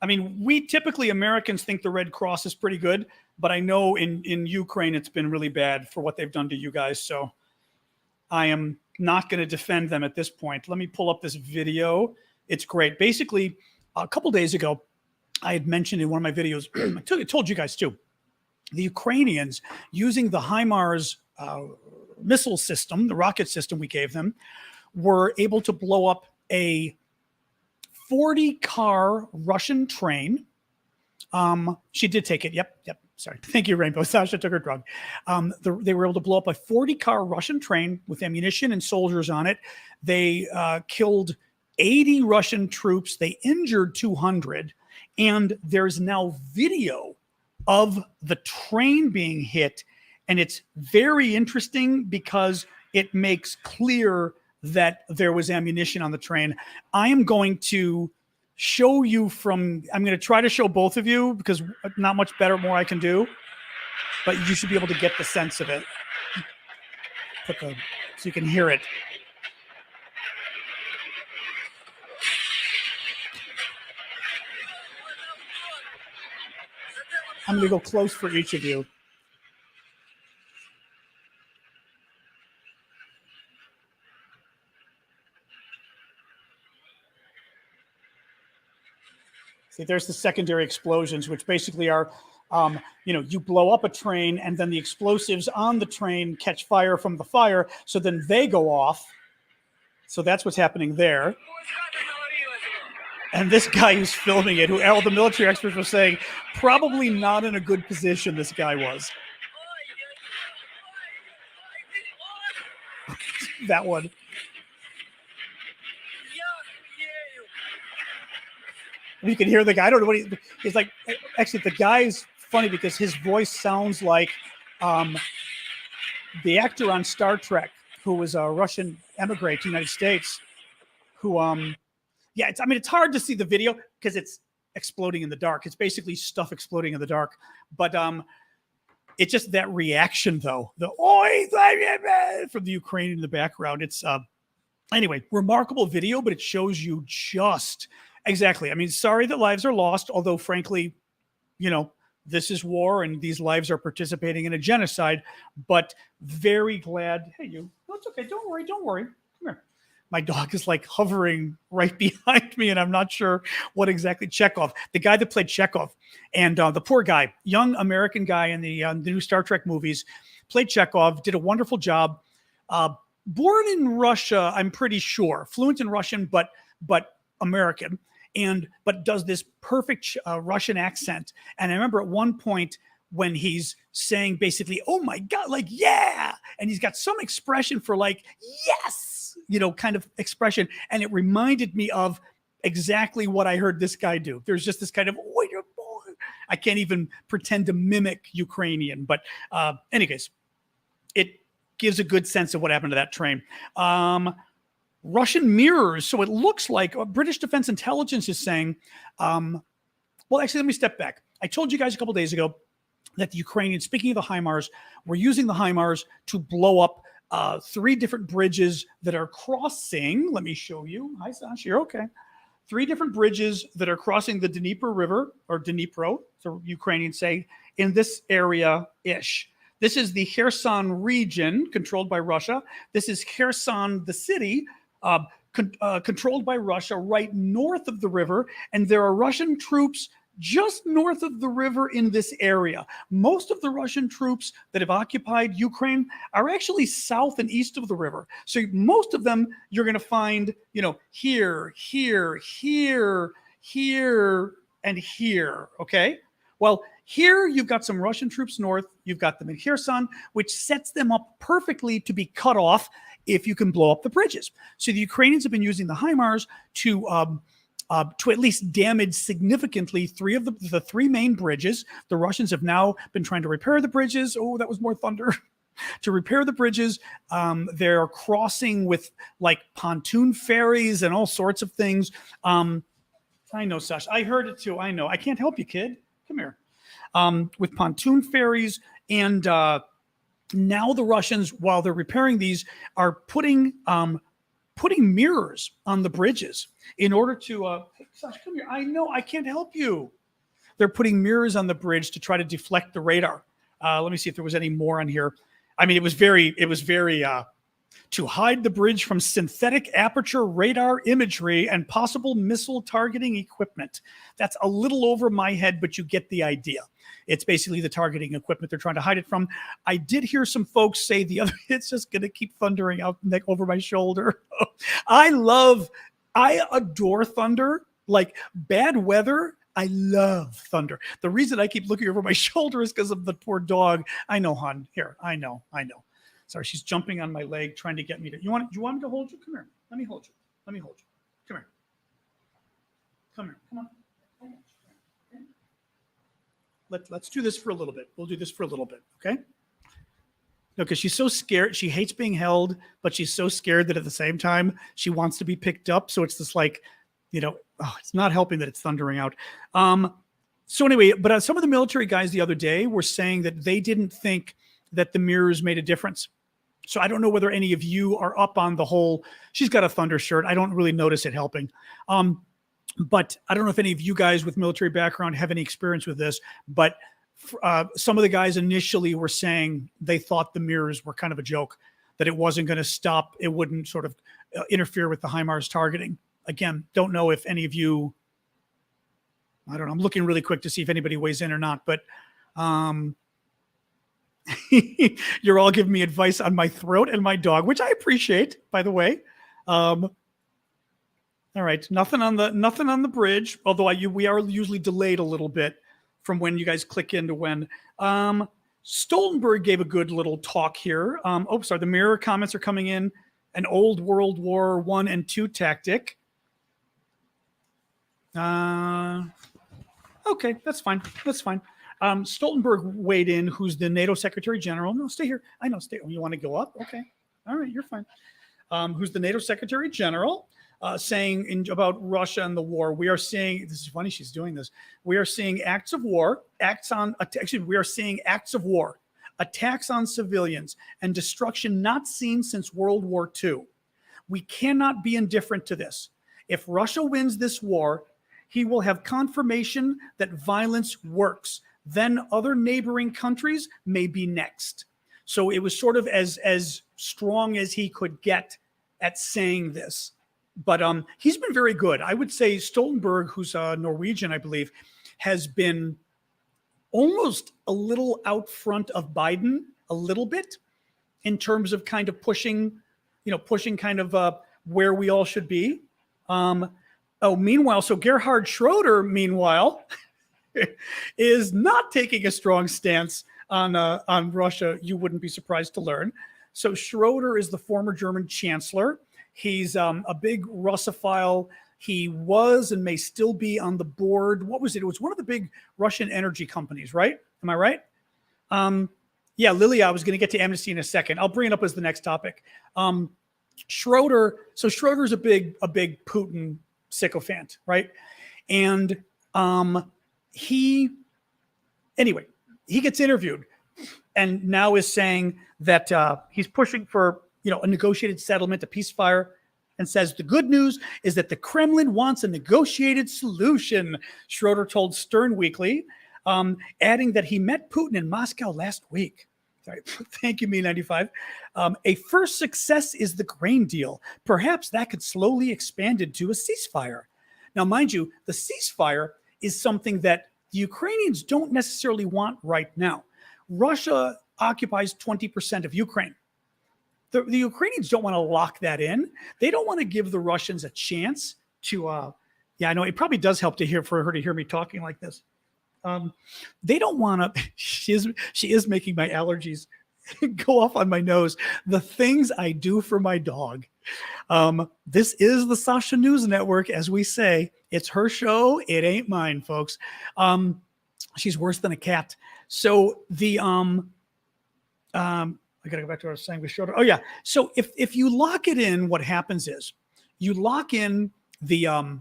I mean, we typically, Americans, think the Red Cross is pretty good, but I know in Ukraine it's been really bad for what they've done to you guys. So I am not going to defend them at this point. Let me pull up this video. It's great. Basically, a couple days ago, I had mentioned in one of my videos, I told you guys too, the Ukrainians using the Highmars missile system, the rocket system we gave them, were able to blow up a 40-car Russian train. She did take it. Yep. Sorry. Thank you, Rainbow. Sasha took her drug. They were able to blow up a 40-car Russian train with ammunition and soldiers on it. They killed 80 Russian troops. They injured 200. And there's now video of the train being hit. And it's very interesting because it makes clear that there was ammunition on the train. I am going to show you I'm going to try to show both of you because not much more I can do, but you should be able to get the sense of it. So you can hear it. I'm going to go close for each of you. See, there's the secondary explosions, which basically are, you blow up a train and then the explosives on the train catch fire from the fire. So then they go off. So that's what's happening there. And this guy who's filming it, who all the military experts were saying, probably not in a good position this guy was. That one. You can hear the guy. I don't know what he's like. Actually, the guy's funny because his voice sounds like the actor on Star Trek who was a Russian immigrant to the United States. Who, it's hard to see the video because it's exploding in the dark. It's basically stuff exploding in the dark. But it's just that reaction, though. The oi from the Ukrainian in the background. It's anyway, remarkable video, but it shows you just. Exactly. I mean, sorry that lives are lost, although frankly, this is war and these lives are participating in a genocide, but very glad. Hey, you. No, it's okay. Don't worry. Come here. My dog is like hovering right behind me and I'm not sure what exactly. Chekhov, the guy that played Chekhov, and the poor guy, young American guy in the new Star Trek movies, played Chekhov, did a wonderful job. Born in Russia, I'm pretty sure, fluent in Russian, but American. But does this perfect Russian accent. And I remember at one point when he's saying basically, oh my God, like, yeah. And he's got some expression for like, yes, kind of expression. And it reminded me of exactly what I heard this guy do. There's just this kind of, I can't even pretend to mimic Ukrainian. But anyways, it gives a good sense of what happened to that train. Russian mirrors. So it looks like British Defense Intelligence is saying, well, actually, let me step back. I told you guys a couple days ago that the Ukrainians, speaking of the Highmars, were using the Highmars to blow up 3 different bridges that are crossing. Let me show you. Hi, Sasha, you're okay. 3 different bridges that are crossing the Dnieper River, or Dnipro, so Ukrainians say, in this area-ish. This is the Kherson region controlled by Russia. This is Kherson, the city, controlled by Russia right north of the river, and there are Russian troops just north of the river in this area. Most of the Russian troops that have occupied Ukraine are actually south and east of the river. So most of them you're going to find, here, and here, okay? Well, here you've got some Russian troops north, you've got them in Kherson, which sets them up perfectly to be cut off if you can blow up the bridges. So the Ukrainians have been using the Highmars to at least damage significantly 3 of the 3 main bridges. The Russians have now been trying to repair the bridges. Oh, that was more thunder. to repair the bridges. They're crossing with like pontoon ferries and all sorts of things. I know, Sash. I heard it too. I know. I can't help you, kid. Come here. With pontoon ferries. And now the Russians, while they're repairing these, are putting mirrors on the bridges in order to, hey, Sash, come here. I know. I can't help you. They're putting mirrors on the bridge to try to deflect the radar. Let me see if there was any more on here. I mean, it was very, to hide the bridge from synthetic aperture radar imagery and possible missile targeting equipment. That's a little over my head, but you get the idea. It's basically the targeting equipment they're trying to hide it from. I did hear some folks say the other, it's just going to keep thundering out over my shoulder. I adore thunder, like bad weather. I love thunder. The reason I keep looking over my shoulder is because of the poor dog. I know, hon. Here, I know. Sorry, she's jumping on my leg, trying to get me to. You want me to hold you? Come here. Let me hold you. Come here. Come on. Let's do this for a little bit. We'll do this for a little bit, okay? No, because she's so scared. She hates being held, but she's so scared that at the same time she wants to be picked up. So it's this like, it's not helping that it's thundering out. So anyway, but some of the military guys the other day were saying that they didn't think that the mirrors made a difference. So I don't know whether any of you are up on the whole, she's got a thunder shirt. I don't really notice it helping. But I don't know if any of you guys with military background have any experience with this, but some of the guys initially were saying they thought the mirrors were kind of a joke, that it wasn't going to stop. It wouldn't sort of interfere with the Highmars targeting. Again, don't know if any of you, I don't know. I'm looking really quick to see if anybody weighs in or not, but you're all giving me advice on my throat and my dog, which I appreciate, by the way. All right, nothing on the bridge. Although we are usually delayed a little bit from when you guys click into when. Stoltenberg gave a good little talk here. The mirror comments are coming in. An old World War I and II tactic. Okay, that's fine. Stoltenberg weighed in, who's the NATO Secretary General. No, stay here. I know, stay. You want to go up? Okay. All right, you're fine. Who's the NATO Secretary General, saying about Russia and the war. We are seeing, this is funny, she's doing this. We are seeing acts of war, we are seeing acts of war, attacks on civilians, and destruction not seen since World War II. We cannot be indifferent to this. If Russia wins this war, he will have confirmation that violence works. Then other neighboring countries may be next. So it was sort of as strong as he could get at saying this. But he's been very good. I would say Stoltenberg, who's Norwegian, I believe, has been almost a little out front of Biden a little bit in terms of kind of pushing kind of where we all should be. Meanwhile, so Gerhard Schroeder, meanwhile, is not taking a strong stance on Russia. You wouldn't be surprised to learn. So Schroeder is the former German chancellor. He's a big Russophile. He was and may still be on the board. What was it? It was one of the big Russian energy companies, right? Am I right? Yeah, Lily, I was going to get to Amnesty in a second. I'll bring it up as the next topic. Schroeder's a big Putin sycophant, right? And he gets interviewed and now is saying that he's pushing for a negotiated settlement, a ceasefire, and says the good news is that the Kremlin wants a negotiated solution, Schroeder told Stern Weekly, adding that he met Putin in Moscow last week. Sorry. Thank you, Me95. A first success is the grain deal. Perhaps that could slowly expand into a ceasefire. Now, mind you, the ceasefire is something that the Ukrainians don't necessarily want right now. Russia occupies 20% of Ukraine. The Ukrainians don't want to lock that in. They don't want to give the Russians a chance to, I know it probably does help for her to hear me talking like this. They don't want to, she is making my allergies go off on my nose. The things I do for my dog. This is the Sasha News Network, as we say. It's her show. It ain't mine, folks. She's worse than a cat. So I I got to go back to what I was saying with Schroeder. Oh yeah. So if you lock it in, what happens is you lock in the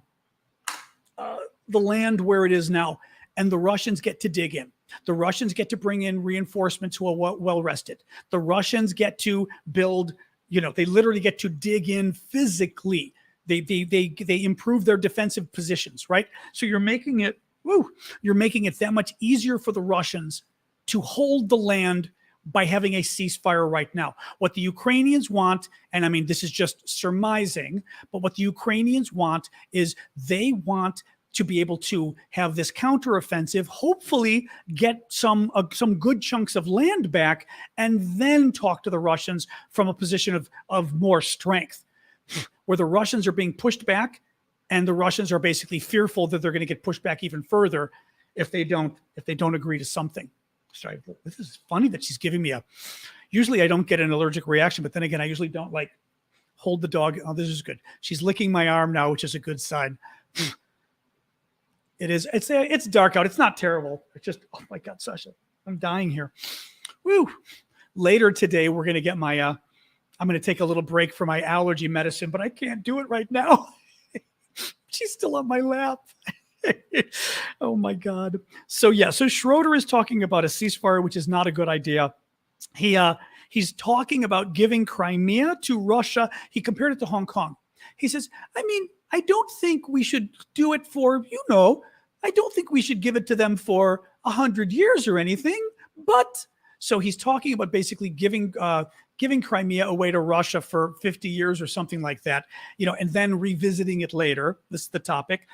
land where it is now, and the Russians get to dig in. The Russians get to bring in reinforcements who are well rested. The Russians get to build. They literally get to dig in physically. They improve their defensive positions, right? So you're making it that much easier for the Russians to hold the land by having a ceasefire right now. What the Ukrainians want, and I mean, this is just surmising, but what the Ukrainians want is they want to be able to have this counteroffensive, hopefully get some good chunks of land back, and then talk to the Russians from a position of more strength, where the Russians are being pushed back, and the Russians are basically fearful that they're going to get pushed back even further if they don't agree to something. Sorry, this is funny that she's giving me usually I don't get an allergic reaction, but then again, I usually don't hold the dog. Oh, this is good. She's licking my arm now, which is a good sign. It's dark out. It's not terrible. It's just, oh my God, Sasha, I'm dying here. Woo. Later today, we're going to get I'm going to take a little break for my allergy medicine, but I can't do it right now. She's still on my lap. Oh my God. So Schroeder is talking about a ceasefire, which is not a good idea. He's talking about giving Crimea to Russia. He compared it to Hong Kong. He says, I don't think we should do it for, I don't think we should give it to them for 100 years or anything. But so he's talking about basically giving Crimea away to Russia for 50 years or something like that, and then revisiting it later. This is the topic.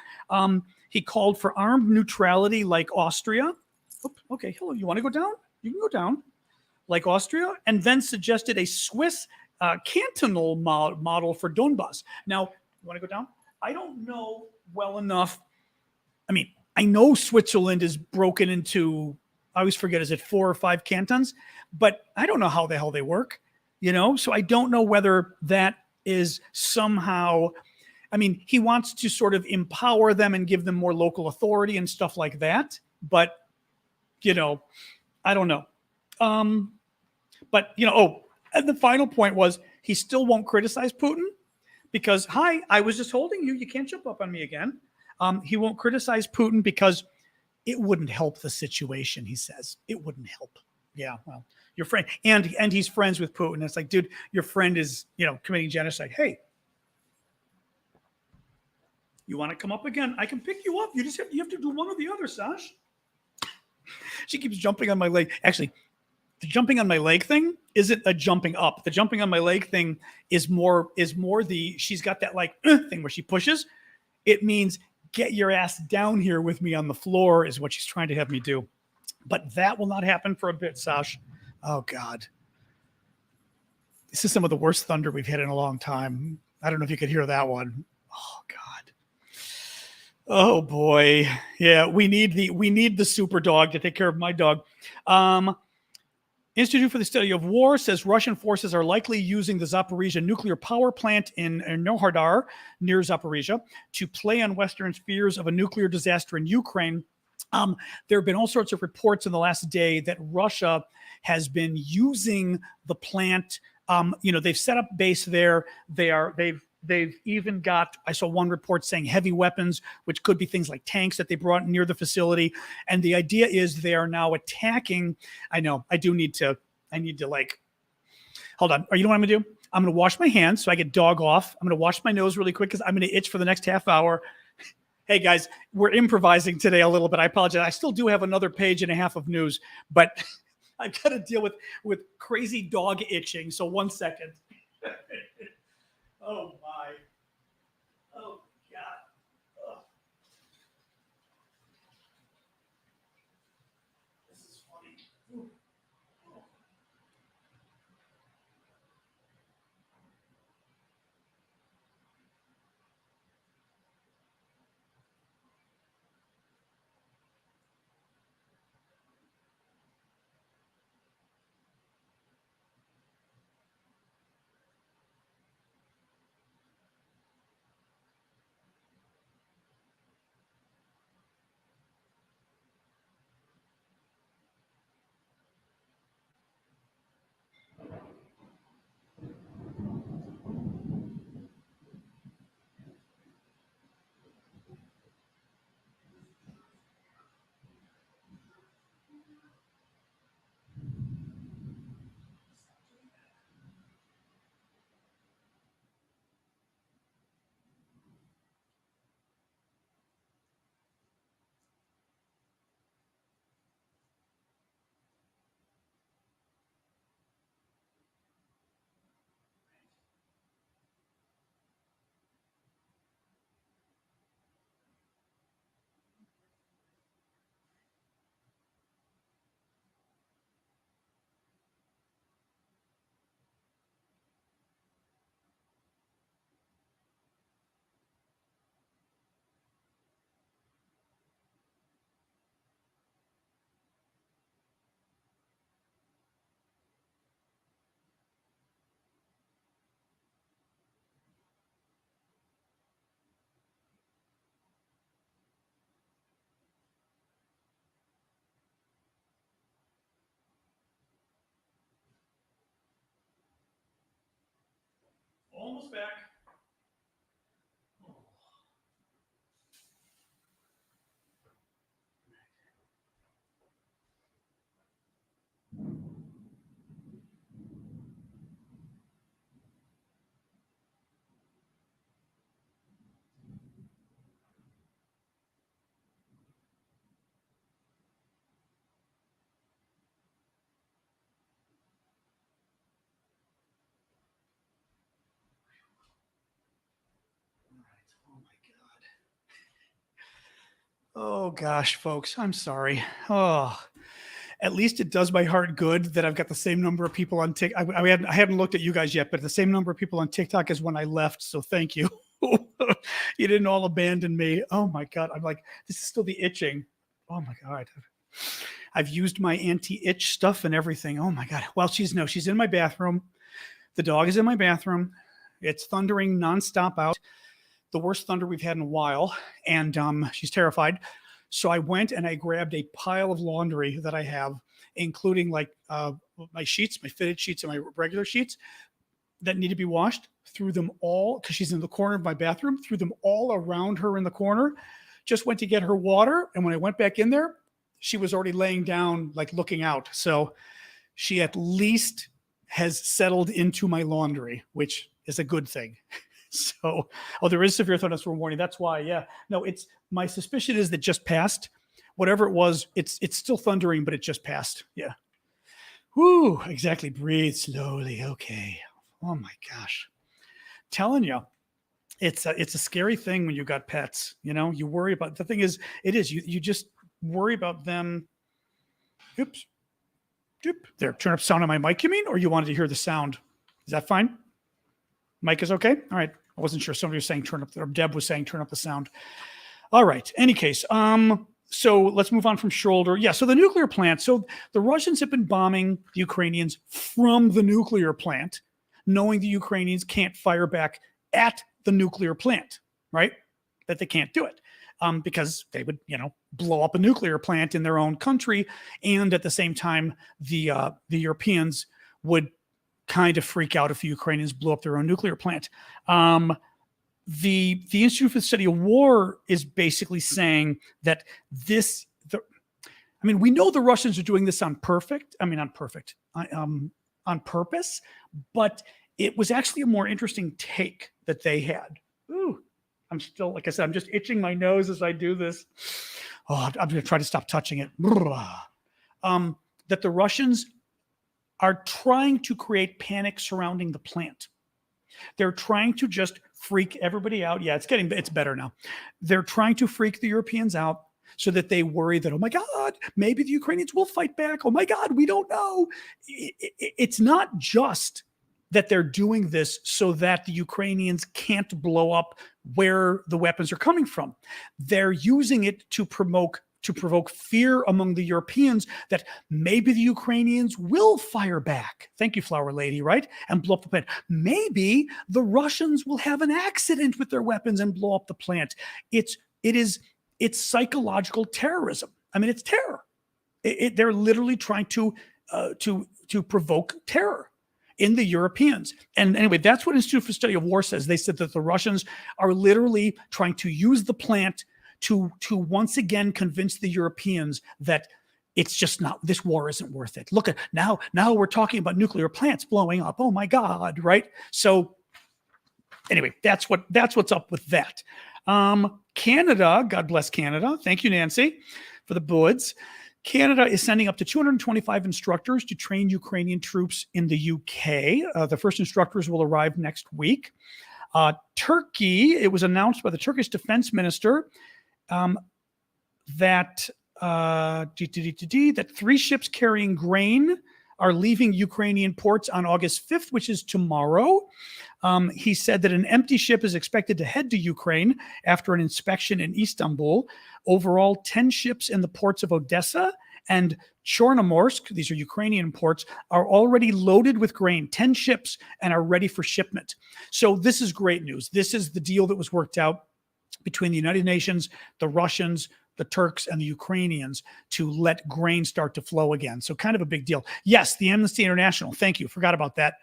He called for armed neutrality like Austria. Okay, hello, you want to go down? You can go down. Like Austria, and then suggested a Swiss cantonal model for Donbass. Now, you want to go down? I don't know well enough. I know Switzerland is broken into, I always forget, is it 4 or 5 cantons? But I don't know how the hell they work, So I don't know whether that is somehow, he wants to sort of empower them and give them more local authority and stuff like that. But, I don't know. But, and the final point was he still won't criticize Putin because, hi, I was just holding you. You can't jump up on me again. He won't criticize Putin because it wouldn't help the situation, he says. It wouldn't help. Yeah, well, your friend, and he's friends with Putin. It's like, dude, your friend is, committing genocide. Hey, you want to come up again? I can pick you up. You have to do one or the other, Sash. She keeps jumping on my leg. Actually, the jumping on my leg thing isn't a jumping up. The jumping on my leg thing is more she's got that thing where she pushes. It means get your ass down here with me on the floor is what she's trying to have me do. But that will not happen for a bit, Sash. Oh God. This is some of the worst thunder we've had in a long time. I don't know if you could hear that one. Oh God. Oh boy. Yeah, we need the super dog to take care of my dog. Institute for the Study of War says Russian forces are likely using the Zaporizhia nuclear power plant in Nohardar, near Zaporizhia, to play on Western's fears of a nuclear disaster in Ukraine. There have been all sorts of reports in the last day that Russia has been using the plant. They've set up base there. They've even got, I saw one report saying heavy weapons, which could be things like tanks that they brought near the facility. And the idea is they are now attacking. I know I need to hold on. You know what I'm going to do? I'm going to wash my hands so I get dog off. I'm going to wash my nose really quick because I'm going to itch for the next half hour. Hey guys, we're improvising today a little bit. I apologize. I still do have another page and a half of news, but I've got to deal with crazy dog itching. So 1 second. Oh my. Oh God. Ugh. This is funny. Ooh. Oh. almost back. Oh gosh, folks, I'm sorry. Oh, at least it does my heart good that I've got the same number of people on TikTok. I hadn't looked at you guys yet, but the same number of people on TikTok as when I left. So thank you. You didn't all abandon me. Oh my God. I'm like, this is still the itching. Oh my God. I've used my anti-itch stuff and everything. Oh my God. Well, she's in my bathroom. The dog is in my bathroom. It's thundering nonstop out. The worst thunder we've had in a while. And she's terrified. So I went and I grabbed a pile of laundry that I have, including like my sheets, my fitted sheets and my regular sheets that need to be washed, threw them all, because she's in the corner of my bathroom, threw them all around her in the corner, just went to get her water. And when I went back in there, she was already laying down, like looking out. So she at least has settled into my laundry, which is a good thing. So, there is severe thunderstorm warning. That's why, yeah. No, my suspicion is that just passed. Whatever it was, it's still thundering, but it just passed. Yeah. Whoo, exactly. Breathe slowly. Okay. Oh my gosh. Telling you, it's a scary thing when you got pets. You know, you worry about, the thing is, you just worry about them. Oops. There, turn up sound on my mic, you mean? Or you wanted to hear the sound? Is that fine? Mic is okay? All right. I wasn't sure. Somebody was saying turn up, or Deb was saying turn up the sound. All right. Any case, so let's move on from shoulder. Yeah, so the nuclear plant. So the Russians have been bombing the Ukrainians from the nuclear plant, knowing the Ukrainians can't fire back at the nuclear plant, right? That they can't do it because they would, blow up a nuclear plant in their own country. And at the same time, the Europeans would kind of freak out if the Ukrainians blew up their own nuclear plant. The Institute for the Study of War is basically saying that we know the Russians are doing this on purpose, but it was actually a more interesting take that they had. Ooh, I'm still, like I said, I'm just itching my nose as I do this. Oh, I'm going to try to stop touching it. That the Russians are trying to create panic surrounding the plant. They're trying to just freak everybody out. Yeah, it's better now. They're trying to freak the Europeans out so that they worry that, oh my God, maybe the Ukrainians will fight back. Oh my God, we don't know. It's not just that they're doing this so that the Ukrainians can't blow up where the weapons are coming from. They're using it to provoke fear among the Europeans that maybe the Ukrainians will fire back. Thank you, Flower Lady, right? And blow up the plant. Maybe the Russians will have an accident with their weapons and blow up the plant. It's psychological terrorism. I mean, it's terror. They're literally trying to provoke terror in the Europeans. And anyway, that's what Institute for Study of War says. They said that the Russians are literally trying to use the plant to once again convince the Europeans that it's just not, this war isn't worth it. Look at now we're talking about nuclear plants blowing up. Oh my God, right? So anyway, that's what's up with that. Canada, God bless Canada. Thank you, Nancy, for the buds. Canada is sending up to 225 instructors to train Ukrainian troops in the UK. The first instructors will arrive next week. Turkey, it was announced by the Turkish defense minister that 3 ships carrying grain are leaving Ukrainian ports on August 5th, which is tomorrow. He said that an empty ship is expected to head to Ukraine after an inspection in Istanbul. Overall, 10 ships in the ports of Odessa and Chornomorsk, these are Ukrainian ports, are already loaded with grain, 10 ships, and are ready for shipment. So this is great news. This is the deal that was worked out between the United Nations, the Russians, the Turks, and the Ukrainians to let grain start to flow again. So kind of a big deal. Yes, the Amnesty International, thank you, forgot about that,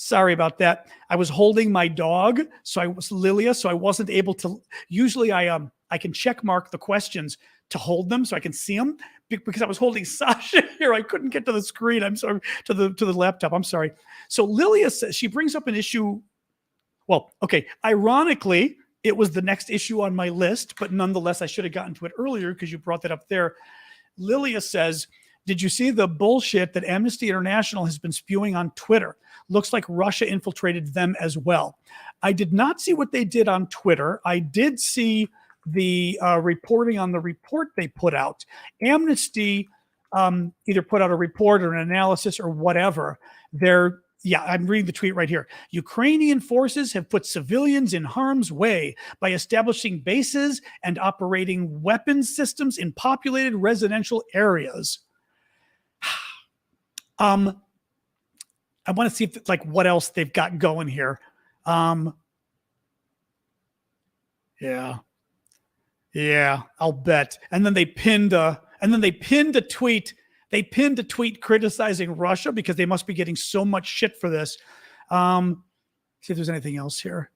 Sorry about that. I was holding my dog, so I was Lilia, so I wasn't able to. Usually, I can check mark the questions to hold them so I can see them. Because I was holding Sasha here, I couldn't get to the screen. I'm sorry, to the laptop. I'm sorry. So Lilia says, she brings up an issue. Well, okay. Ironically, it was the next issue on my list, but nonetheless, I should have gotten to it earlier because you brought that up there. Lilia says, did you see the bullshit that Amnesty International has been spewing on Twitter? Looks like Russia infiltrated them as well. I did not see what they did on Twitter. I did see the reporting on the report they put out. Amnesty either put out a report or an analysis or whatever. I'm reading the tweet right here. Ukrainian forces have put civilians in harm's way by establishing bases and operating weapons systems in populated residential areas. I want to see if, like, what else they've got going here. Yeah, I'll bet. And then they pinned a tweet. They pinned a tweet criticizing Russia because they must be getting so much shit for this. See if there's anything else here.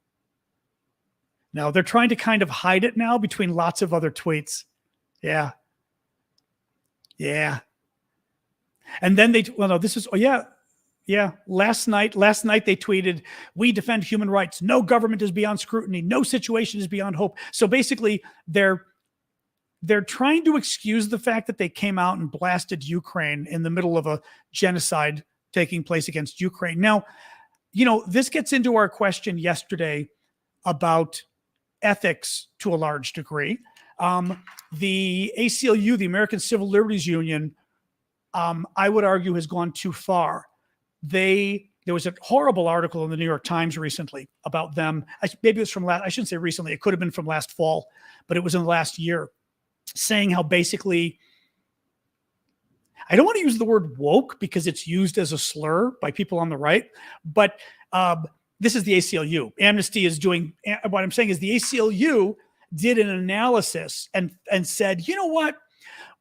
No, they're trying to kind of hide it now between lots of other tweets. Yeah. And then last night they tweeted, "We defend human rights. No government is beyond scrutiny. No situation is beyond hope." So basically they're trying to excuse the fact that they came out and blasted Ukraine in the middle of a genocide taking place against Ukraine. Now, this gets into our question yesterday about ethics to a large degree. The ACLU, the American Civil Liberties Union, I would argue has gone too far. There was a horrible article in the New York Times recently about them. Maybe it was from I shouldn't say recently. It could have been from last fall, but it was in the last year, saying how basically, I don't want to use the word woke because it's used as a slur by people on the right, but this is the ACLU. Amnesty is doing, what I'm saying is the ACLU did an analysis and said, you know what?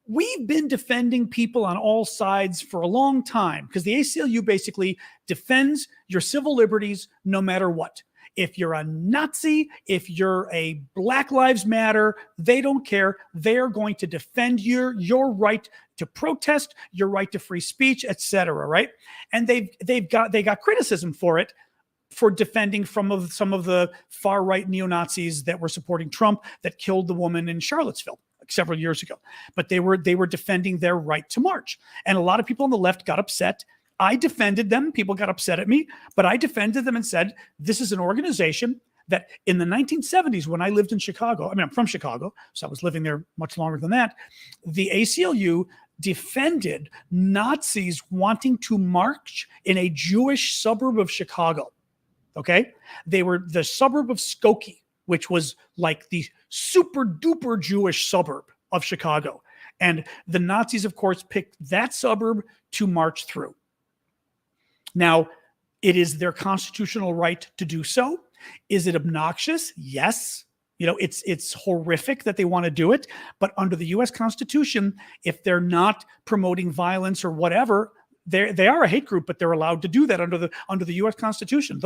We've been defending people on all sides for a long time because the ACLU basically defends your civil liberties no matter what. If you're a Nazi, if you're a Black Lives Matter, they don't care. They are going to defend your right to protest, your right to free speech, etc. Right? And they got criticism for it, for defending from some of the far right neo-Nazis that were supporting Trump that killed the woman in Charlottesville several years ago. But they were defending their right to march. And a lot of people on the left got upset. I defended them. People got upset at me, but I defended them and said, this is an organization that in the 1970s, when I lived in Chicago, I'm from Chicago, so I was living there much longer than that. The ACLU defended Nazis wanting to march in a Jewish suburb of Chicago. Okay. They were the suburb of Skokie, which was like the super duper Jewish suburb of Chicago. And the Nazis, of course, picked that suburb to march through. Now, it is their constitutional right to do so. Is it obnoxious? Yes. It's horrific that they want to do it. But under the U.S. Constitution, if they're not promoting violence or whatever, they are a hate group, but they're allowed to do that under the U.S. Constitution.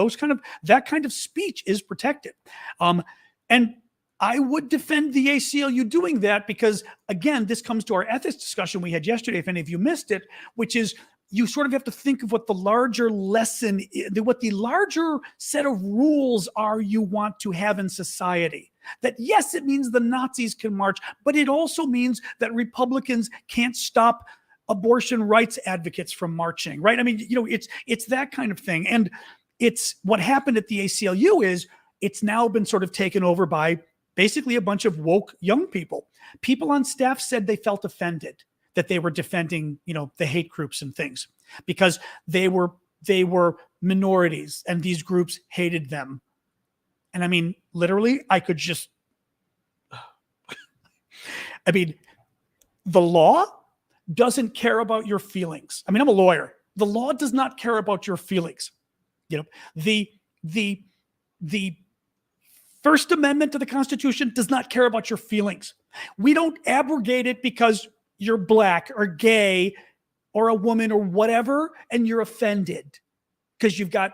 That kind of speech is protected. And I would defend the ACLU doing that because, again, this comes to our ethics discussion we had yesterday, if any of you missed it, which is you sort of have to think of what the larger lesson, what the larger set of rules are you want to have in society. That, yes, it means the Nazis can march, but it also means that Republicans can't stop abortion rights advocates from marching, right? I mean, it's that kind of thing. And it's what happened at the ACLU is it's now been sort of taken over by basically a bunch of woke young people. People on staff said they felt offended that they were defending, the hate groups and things because they were minorities and these groups hated them. And I mean, literally, the law doesn't care about your feelings. I mean, I'm a lawyer. The law does not care about your feelings. The First Amendment to the Constitution does not care about your feelings. We don't abrogate it because you're Black or gay or a woman or whatever, and you're offended because you've got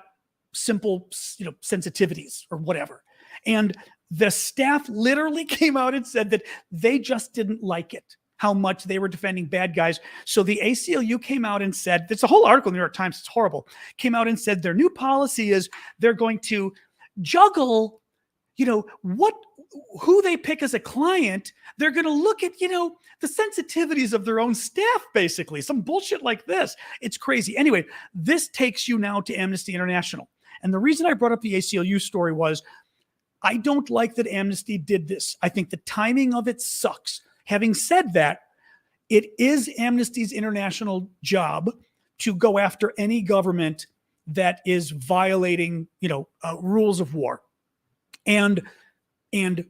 simple, sensitivities or whatever. And the staff literally came out and said that they just didn't like it, how much they were defending bad guys. So the ACLU came out and said, there's a whole article in the New York Times, it's horrible, came out and said their new policy is they're going to juggle, who they pick as a client. They're going to look at, the sensitivities of their own staff, basically, some bullshit like this. It's crazy. Anyway, this takes you now to Amnesty International. And the reason I brought up the ACLU story was I don't like that Amnesty did this. I think the timing of it sucks. Having said that, it is Amnesty's international job to go after any government that is violating, rules of war. And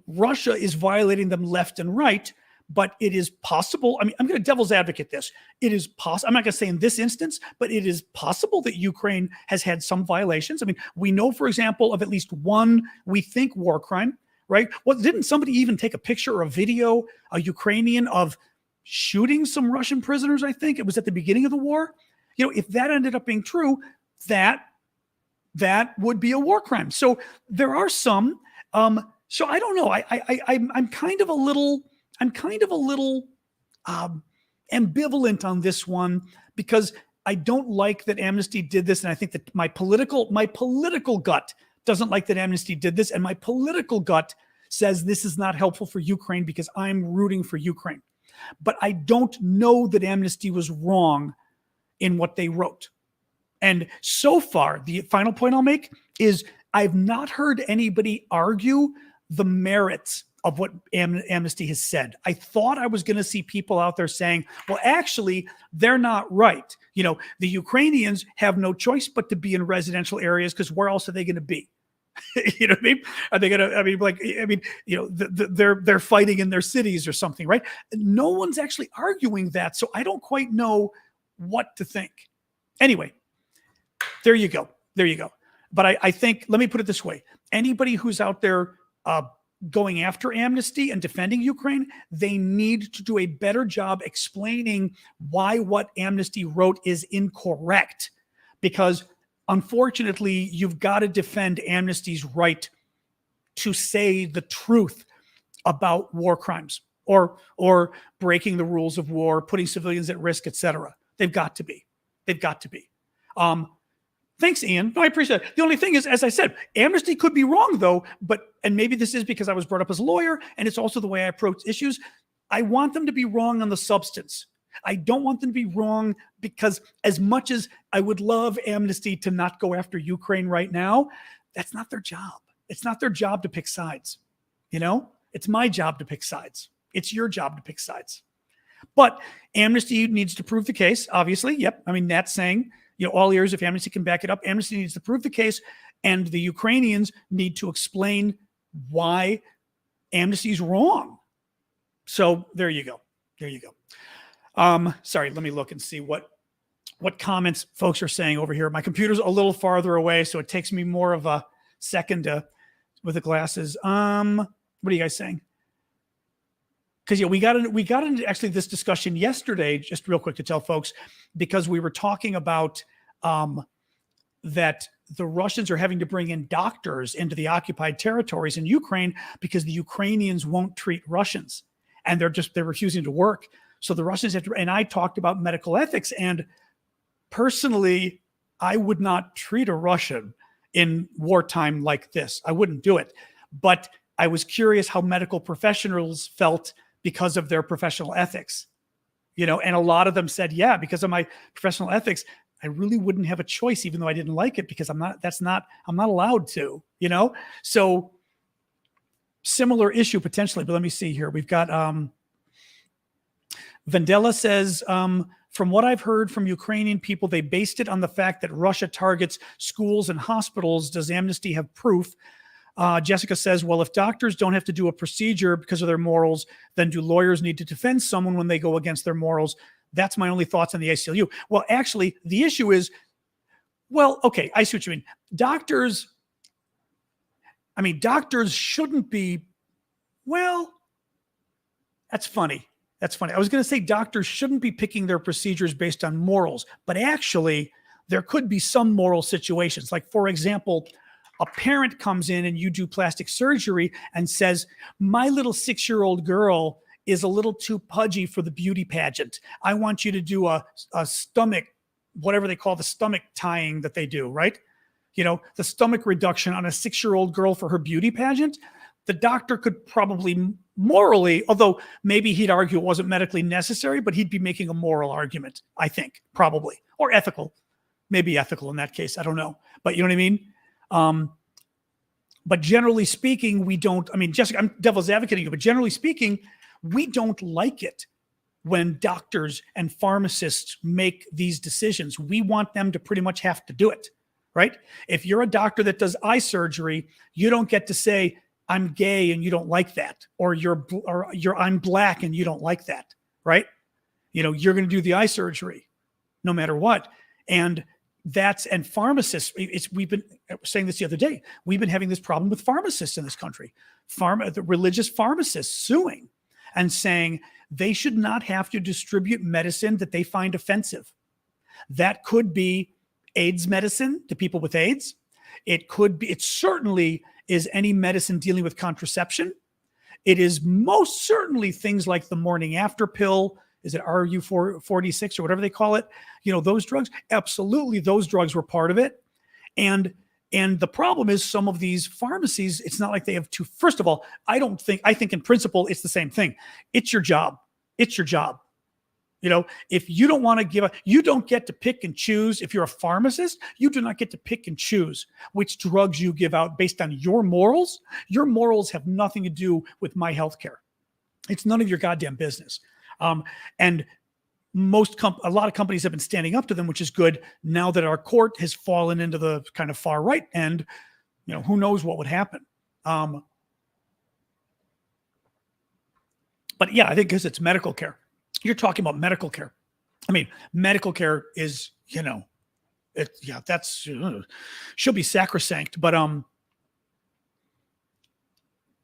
Russia is violating them left and right, but it is possible. I mean, I'm going to devil's advocate this. It is possible. I'm not going to say in this instance, but it is possible that Ukraine has had some violations. I mean, we know, for example, of at least one, we think, war crime, right? Well, didn't somebody even take a picture or a video, a Ukrainian, of shooting some Russian prisoners? I think it was at the beginning of the war. If that ended up being true, that would be a war crime. So there are some. So I don't know. I'm kind of a little ambivalent on this one, because I don't like that Amnesty did this, and I think that my political gut doesn't like that Amnesty did this, and my political gut says this is not helpful for Ukraine because I'm rooting for Ukraine. But I don't know that Amnesty was wrong in what they wrote. And so far, the final point I'll make is I've not heard anybody argue the merits of what Amnesty has said. I thought I was going to see people out there saying, well, actually, they're not right. The Ukrainians have no choice but to be in residential areas, because where else are they going to be? You know what I mean? Are they going to, they're fighting in their cities or something, right? No one's actually arguing that. So I don't quite know what to think. Anyway, there you go. But I think, let me put it this way. Anybody who's out there going after Amnesty and defending Ukraine, they need to do a better job explaining why what Amnesty wrote is incorrect. Because unfortunately, you've got to defend Amnesty's right to say the truth about war crimes or breaking the rules of war, putting civilians at risk, etc. They've got to be. Thanks, Ian. No, I appreciate it. The only thing is, as I said, Amnesty could be wrong, though, and maybe this is because I was brought up as a lawyer, and it's also the way I approach issues. I want them to be wrong on the substance. I don't want them to be wrong because, as much as I would love Amnesty to not go after Ukraine right now, that's not their job. It's not their job to pick sides. It's my job to pick sides. It's your job to pick sides. But Amnesty needs to prove the case, obviously. Yep. I mean, that's saying, all ears, if Amnesty can back it up. Amnesty needs to prove the case, and the Ukrainians need to explain why Amnesty's wrong. So there you go. Sorry, let me look and see what comments folks are saying over here. My computer's a little farther away, so it takes me more of a second with the glasses. What are you guys saying? Because we got into actually this discussion yesterday, just real quick to tell folks, because we were talking about that the Russians are having to bring in doctors into the occupied territories in Ukraine because the Ukrainians won't treat Russians, and they're refusing to work. So the Russians have to, and I talked about medical ethics, and personally, I would not treat a Russian in wartime like this. I wouldn't do it. But I was curious how medical professionals felt because of their professional ethics, and a lot of them said, yeah, because of my professional ethics, I really wouldn't have a choice, even though I didn't like it, because I'm not allowed to, so similar issue potentially. But let me see here. We've got, Vendela says, from what I've heard from Ukrainian people, they based it on the fact that Russia targets schools and hospitals. Does Amnesty have proof? Jessica says, well, if doctors don't have to do a procedure because of their morals, then do lawyers need to defend someone when they go against their morals? That's my only thoughts on the ACLU. Well, actually, the issue is, well, okay, I see what you mean. Doctors shouldn't be, well, that's funny. I was going to say doctors shouldn't be picking their procedures based on morals, but actually, there could be some moral situations. Like, for example, a parent comes in and you do plastic surgery and says, my little 6-year-old girl is a little too pudgy for the beauty pageant. I want you to do a stomach, whatever they call the stomach tying that they do, right? You know, the stomach reduction on a 6-year-old girl for her beauty pageant. The doctor could probably morally, although maybe he'd argue it wasn't medically necessary, but he'd be making a moral argument, I think, probably, or ethical, maybe ethical in that case. I don't know, but you know what I mean? But generally speaking, we don't, I mean, Jessica, I'm devil's advocating you, but generally speaking, we don't like it when doctors and pharmacists make these decisions. We want them to pretty much have to do it, right? If you're a doctor that does eye surgery, you don't get to say, I'm gay and you don't like that, or I'm black and you don't like that, right? You know, you're going to do the eye surgery no matter what. And pharmacists, we've been saying this the other day, we've been having this problem with pharmacists in this country, the religious pharmacists suing and saying they should not have to distribute medicine that they find offensive. That could be AIDS medicine to people with AIDS. It certainly is any medicine dealing with contraception. It is most certainly things like the morning after pill. Is it RU46 or whatever they call it? You know, those drugs, absolutely, those drugs were part of it. And the problem is some of these pharmacies, it's not like they have to, first of all, I think in principle, it's the same thing. It's your job. It's your job. You know, if you don't want to you don't get to pick and choose. If you're a pharmacist, you do not get to pick and choose which drugs you give out based on your morals. Your morals have nothing to do with my healthcare. It's none of your goddamn business. And a lot of companies have been standing up to them, which is good. Now that our court has fallen into the kind of far right end, you know, who knows what would happen. But yeah, I think because it's medical care. You're talking about medical care. I mean, medical care is, you know, that's should be sacrosanct. But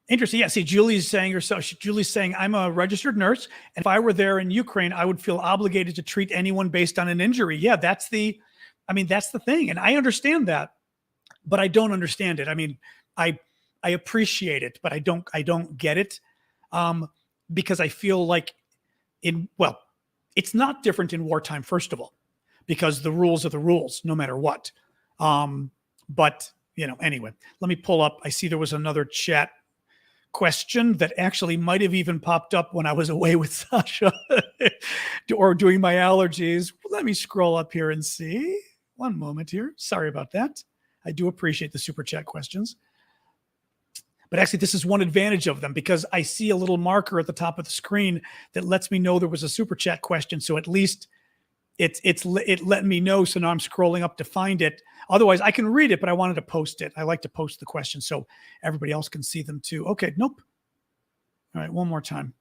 interesting. Yeah. See, Julie's saying, I'm a registered nurse. And if I were there in Ukraine, I would feel obligated to treat anyone based on an injury. Yeah, that's the thing. And I understand that, but I don't understand it. I mean, I appreciate it, but I don't get it. Because I feel like it's not different in wartime, first of all, because the rules are the rules, no matter what. But, you know, anyway, let me pull up. I see there was another chat question that actually might have even popped up when I was away with Sasha or doing my allergies. Let me scroll up here and see. One moment here. Sorry about that. I do appreciate the super chat questions. But actually, this is one advantage of them because I see a little marker at the top of the screen that lets me know there was a super chat question. So at least it let me know. So now I'm scrolling up to find it. Otherwise, I can read it, but I wanted to post it. I like to post the question so everybody else can see them too. Okay, nope. All right, one more time.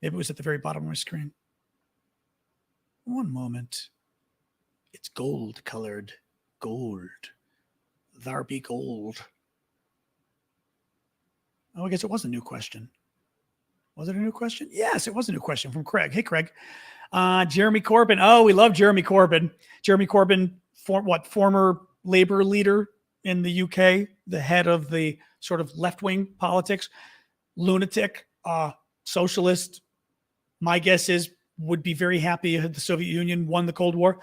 Maybe it was at the very bottom of my screen. One moment. It's gold colored. Gold. There be gold. Oh, I guess it was a new question. Was it a new question? Yes, it was a new question from Craig. Hey, Craig. Jeremy Corbyn. Oh, we love Jeremy Corbyn. Jeremy Corbyn, former Labour leader in the UK, the head of the sort of left-wing politics, lunatic, socialist. My guess is would be very happy if the Soviet Union won the Cold War.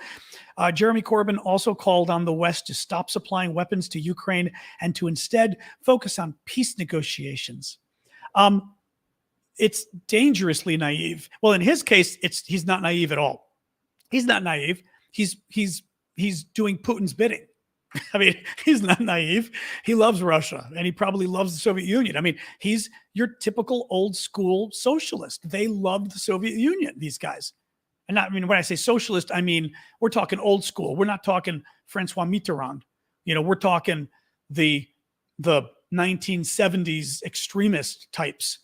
Jeremy Corbyn also called on the West to stop supplying weapons to Ukraine and to instead focus on peace negotiations. It's dangerously naive. Well, in his case, he's not naive at all. He's not naive. He's doing Putin's bidding. I mean, he's not naive. He loves Russia, and he probably loves the Soviet Union. I mean, he's your typical old school socialist. They loved the Soviet Union, these guys. And when I say socialist, I mean, we're talking old school. We're not talking Francois Mitterrand. You know, we're talking the 1970s extremist types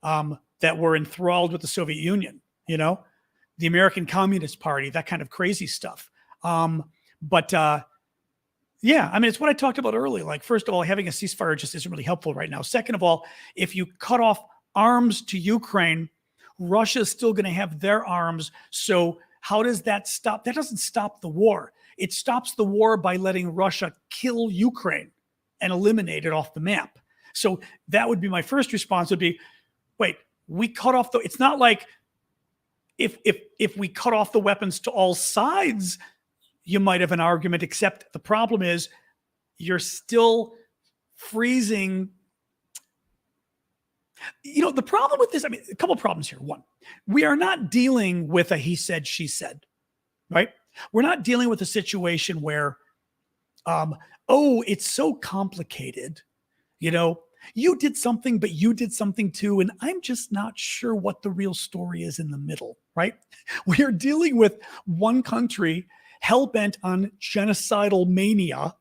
that were enthralled with the Soviet Union, you know, the American Communist Party, that kind of crazy stuff. Yeah, I mean, it's what I talked about earlier. Like, first of all, having a ceasefire just isn't really helpful right now. Second of all, if you cut off arms to Ukraine, Russia's still going to have their arms. So how does that stop? That doesn't stop the war. It stops the war by letting Russia kill Ukraine and eliminate it off the map. So that would be my first response would be, wait, we cut off it's not like if we cut off the weapons to all sides, you might have an argument, except the problem is you're still freezing. The problem with this, a couple of problems here. One, we are not dealing with a he said, she said, right? We're not dealing with a situation where, it's so complicated. You did something, but you did something too. And I'm just not sure what the real story is in the middle, right? We are dealing with one country hell-bent on genocidal mania,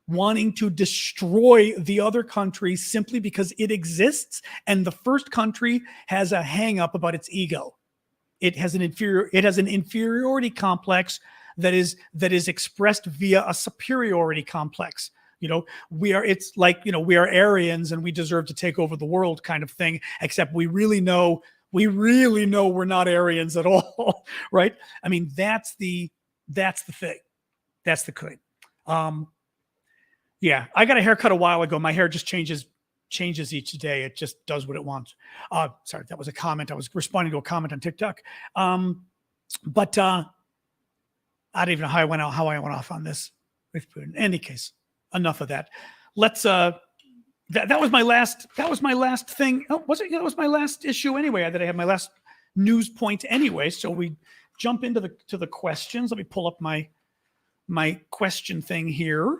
wanting to destroy the other country simply because it exists. And the first country has a hang-up about its ego. It has an inferiority complex that is expressed via a superiority complex. We are Aryans and we deserve to take over the world kind of thing, except we really know we're not Aryans at all, right? That's the thing. That's the thing. Yeah, I got a haircut a while ago. My hair just changes each day. It just does what it wants. Sorry, that was a comment. I was responding to a comment on TikTok. But I don't even know how I went off on this. In any case, enough of that. Let's that was my last thing. Oh, was it? That was my last issue anyway. That I had my last news point anyway. So we jump into the questions. Let me pull up my question thing here.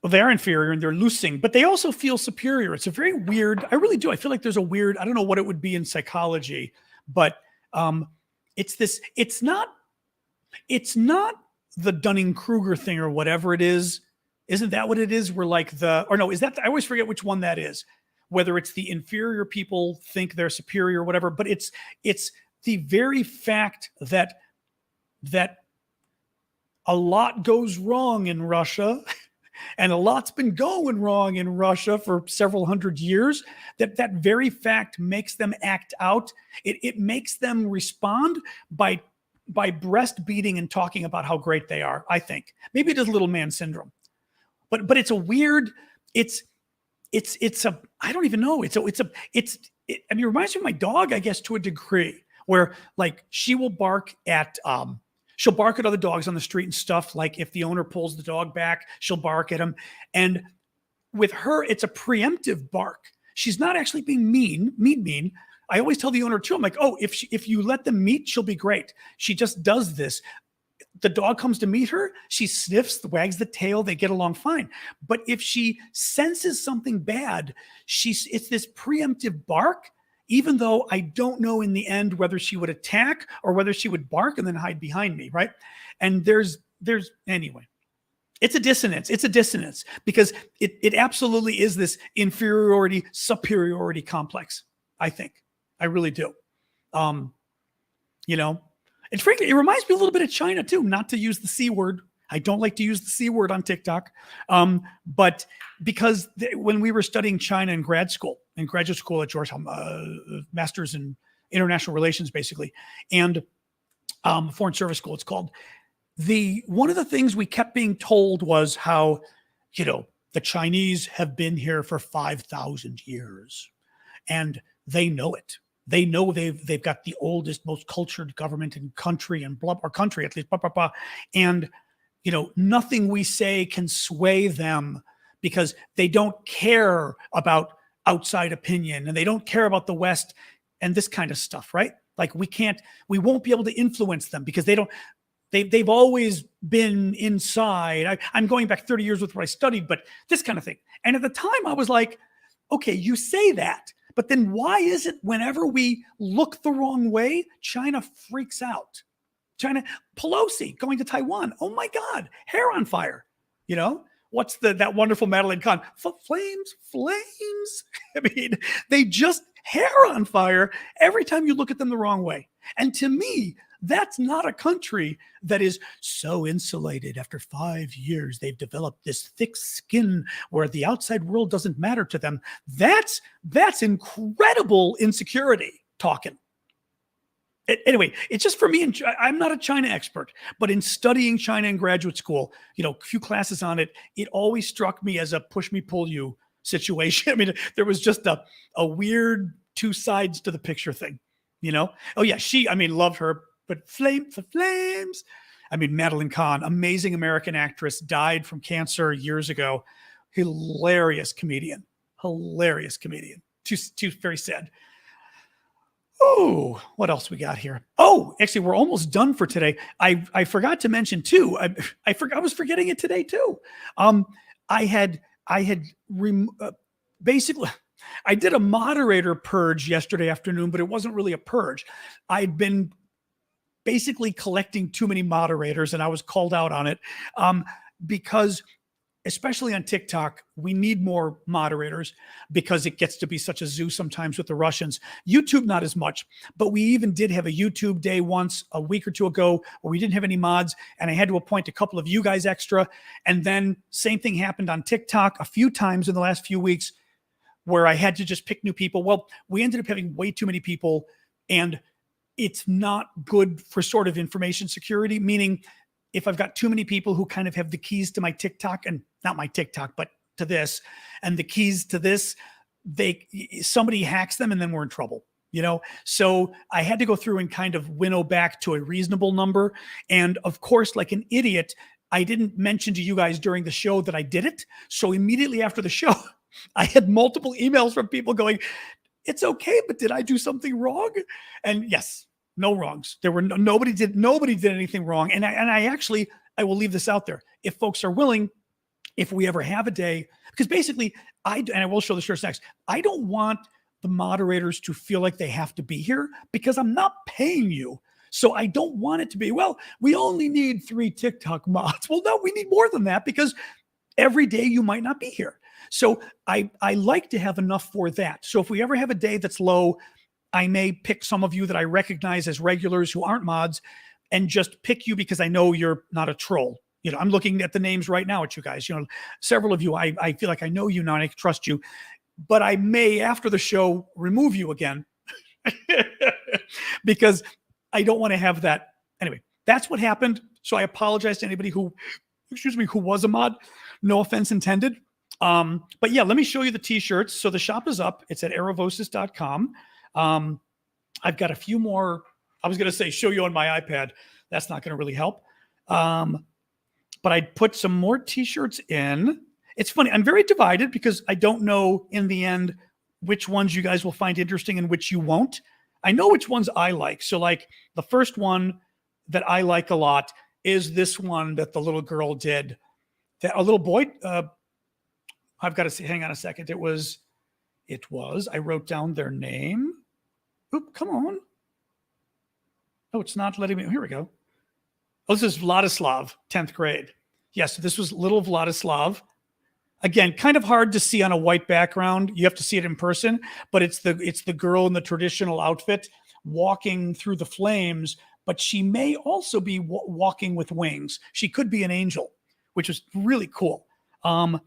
Well, they're inferior and they're losing, but they also feel superior. It's a very weird, I really do. I feel like there's a weird, I don't know what it would be in psychology, but it's not the Dunning-Kruger thing or whatever it is. Isn't that what it is? We're like I always forget which one that is, whether it's the inferior people think they're superior or whatever, but it's the very fact that a lot goes wrong in Russia. And a lot's been going wrong in Russia for several hundred years. That very fact makes them act out. It makes them respond by breastbeating and talking about how great they are. I think maybe it is little man syndrome, but it's a weird. It's a I don't even know. It reminds me of my dog, I guess, to a degree, where like she will bark at She'll bark at other dogs on the street and stuff. Like if the owner pulls the dog back, she'll bark at him. And with her, it's a preemptive bark. She's not actually being mean. I always tell the owner too, I'm like, oh, if you let them meet, she'll be great. She just does this. The dog comes to meet her, she sniffs, wags the tail, they get along fine. But if she senses something bad, it's this preemptive bark. Even though I don't know in the end whether she would attack or whether she would bark and then hide behind me, right? And there's anyway, it's a dissonance because it absolutely is this inferiority, superiority complex. I think I really do. And frankly, it reminds me a little bit of China too, not to use the C word. I don't like to use the C word on TikTok. But because when we were studying China in graduate school at Georgetown, master's in international relations, basically, and foreign service school, it's called. One of the things we kept being told was how, the Chinese have been here for 5,000 years and they know it. They know they've got the oldest, most cultured government in country and or country at least, and nothing we say can sway them because they don't care about outside opinion and they don't care about the West and this kind of stuff, right? Like we won't be able to influence them because they've always been inside. I'm going back 30 years with what I studied, but this kind of thing. And at the time I was like, okay, you say that, but then why is it whenever we look the wrong way, China freaks out? China, Pelosi going to Taiwan. Oh my God, hair on fire. What's that wonderful Madeline Kahn? Flames. They just hair on fire every time you look at them the wrong way. And to me, that's not a country that is so insulated. After 5 years, they've developed this thick skin where the outside world doesn't matter to them. That's incredible insecurity talking. Anyway, it's just for me. And I'm not a China expert, but in studying China in graduate school, a few classes on it, it always struck me as a push me, pull you situation. I mean, there was just a weird two sides to the picture thing, Oh yeah, loved her, but the flames. I mean, Madeline Kahn, amazing American actress, died from cancer years ago. Hilarious comedian. Too very sad. Oh, what else we got here? Oh, actually, we're almost done for today. I forgot to mention too. I was forgetting it today too. Basically, I did a moderator purge yesterday afternoon, but it wasn't really a purge. I'd been basically collecting too many moderators, and I was called out on it because, especially on TikTok, we need more moderators because it gets to be such a zoo sometimes with the Russians. YouTube, not as much, but we even did have a YouTube day once a week or two ago where we didn't have any mods, and I had to appoint a couple of you guys extra. And then same thing happened on TikTok a few times in the last few weeks where I had to just pick new people. Well, we ended up having way too many people, and it's not good for sort of information security, meaning if I've got too many people who kind of have the keys to my TikTok, and not my TikTok, but to this, and the keys to this, somebody hacks them and then we're in trouble, So I had to go through and kind of winnow back to a reasonable number. And of course, like an idiot, I didn't mention to you guys during the show that I did it. So immediately after the show, I had multiple emails from people going, "It's okay, but did I do something wrong?" And yes, no wrongs. There were nobody did anything wrong. And I will leave this out there. If folks are willing, if we ever have a day, because basically and I will show the shirts next. I don't want the moderators to feel like they have to be here because I'm not paying you. So I don't want it to be, well, we only need 3 TikTok mods. Well, no, we need more than that because every day you might not be here. So I like to have enough for that. So if we ever have a day that's low, I may pick some of you that I recognize as regulars who aren't mods and just pick you because I know you're not a troll. I'm looking at the names right now at you guys. Several of you, I feel like I know you now and I trust you, but I may, after the show, remove you again because I don't want to have that. Anyway, that's what happened. So I apologize to anybody who was a mod. No offense intended. But yeah, let me show you the t-shirts. So the shop is up. It's at aravosis.com. I've got a few more. I was going to say show you on my iPad. That's not going to really help. But I put some more t-shirts in. It's funny. I'm very divided because I don't know in the end which ones you guys will find interesting and which you won't. I know which ones I like. So like the first one that I like a lot is this one that the little girl did. That a little boy, I've got to say, hang on a second. It was, I wrote down their name. Oop, come on. Oh, it's not letting me. Here we go. Oh, this is Vladislav, 10th grade. Yes, this was little Vladislav. Again, kind of hard to see on a white background. You have to see it in person, but it's the girl in the traditional outfit walking through the flames, but she may also be walking with wings. She could be an angel, which was really cool. I'm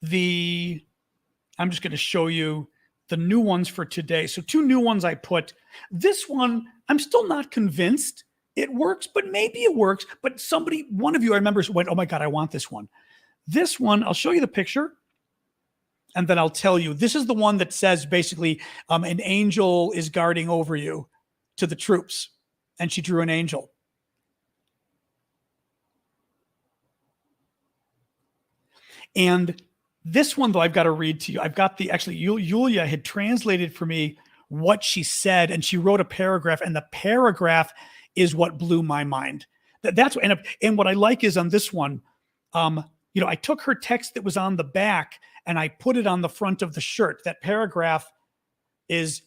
just going to show you the new ones for today. So 2 new ones I put. This one, I'm still not convinced it works, but maybe it works. But one of you I remember went, "Oh my God, I want this one." This one, I'll show you the picture and then I'll tell you. This is the one that says basically an angel is guarding over you to the troops. And she drew an angel. And this one, though, I've got to read to you. I've got Yulia had translated for me what she said, and she wrote a paragraph, and the paragraph is what blew my mind. And what I like is on this one, I took her text that was on the back and I put it on the front of the shirt. That paragraph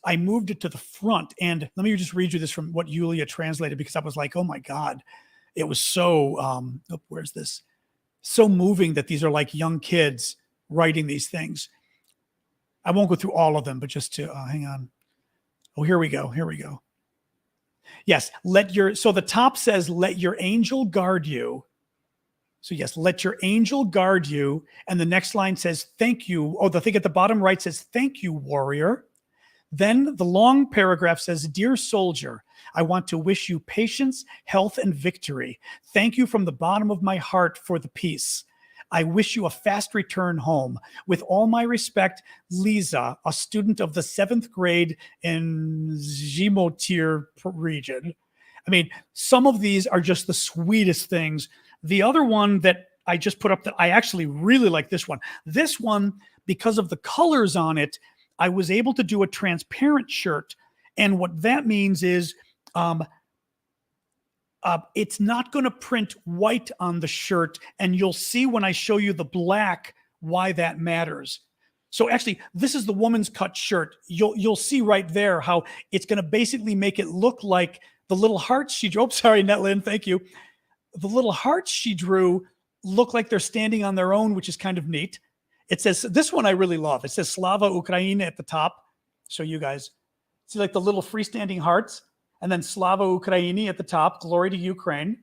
I moved it to the front. And let me just read you this from what Yulia translated, because I was like, oh my God, it was so, where's this? So moving that these are like young kids writing these things. I won't go through all of them, but just to, hang on. Oh, here we go. Yes. So the top says, "Let your angel guard you." So yes, "Let your angel guard you." And the next line says, "Thank you." Oh, the thing at the bottom right says, "Thank you, warrior." Then the long paragraph says, "Dear soldier, I want to wish you patience, health, and victory. Thank you from the bottom of my heart for the peace. I wish you a fast return home. With all my respect, Lisa, a student of the 7th grade in Zhimotir region." I mean, some of these are just the sweetest things. The other one that I just put up that I actually really like, this one. This one, because of the colors on it, I was able to do a transparent shirt. And what that means is it's not going to print white on the shirt. And you'll see when I show you the black why that matters. So actually, this is the woman's cut shirt. You'll see right there how it's going to basically make it look like the little hearts she drew. Oh, sorry, Netlin, thank you. The little hearts she drew look like they're standing on their own, which is kind of neat. It says, this one I really love. It says Slava Ukraina at the top. So you guys see like the little freestanding hearts, and then Slava Ukraini at the top, glory to Ukraine.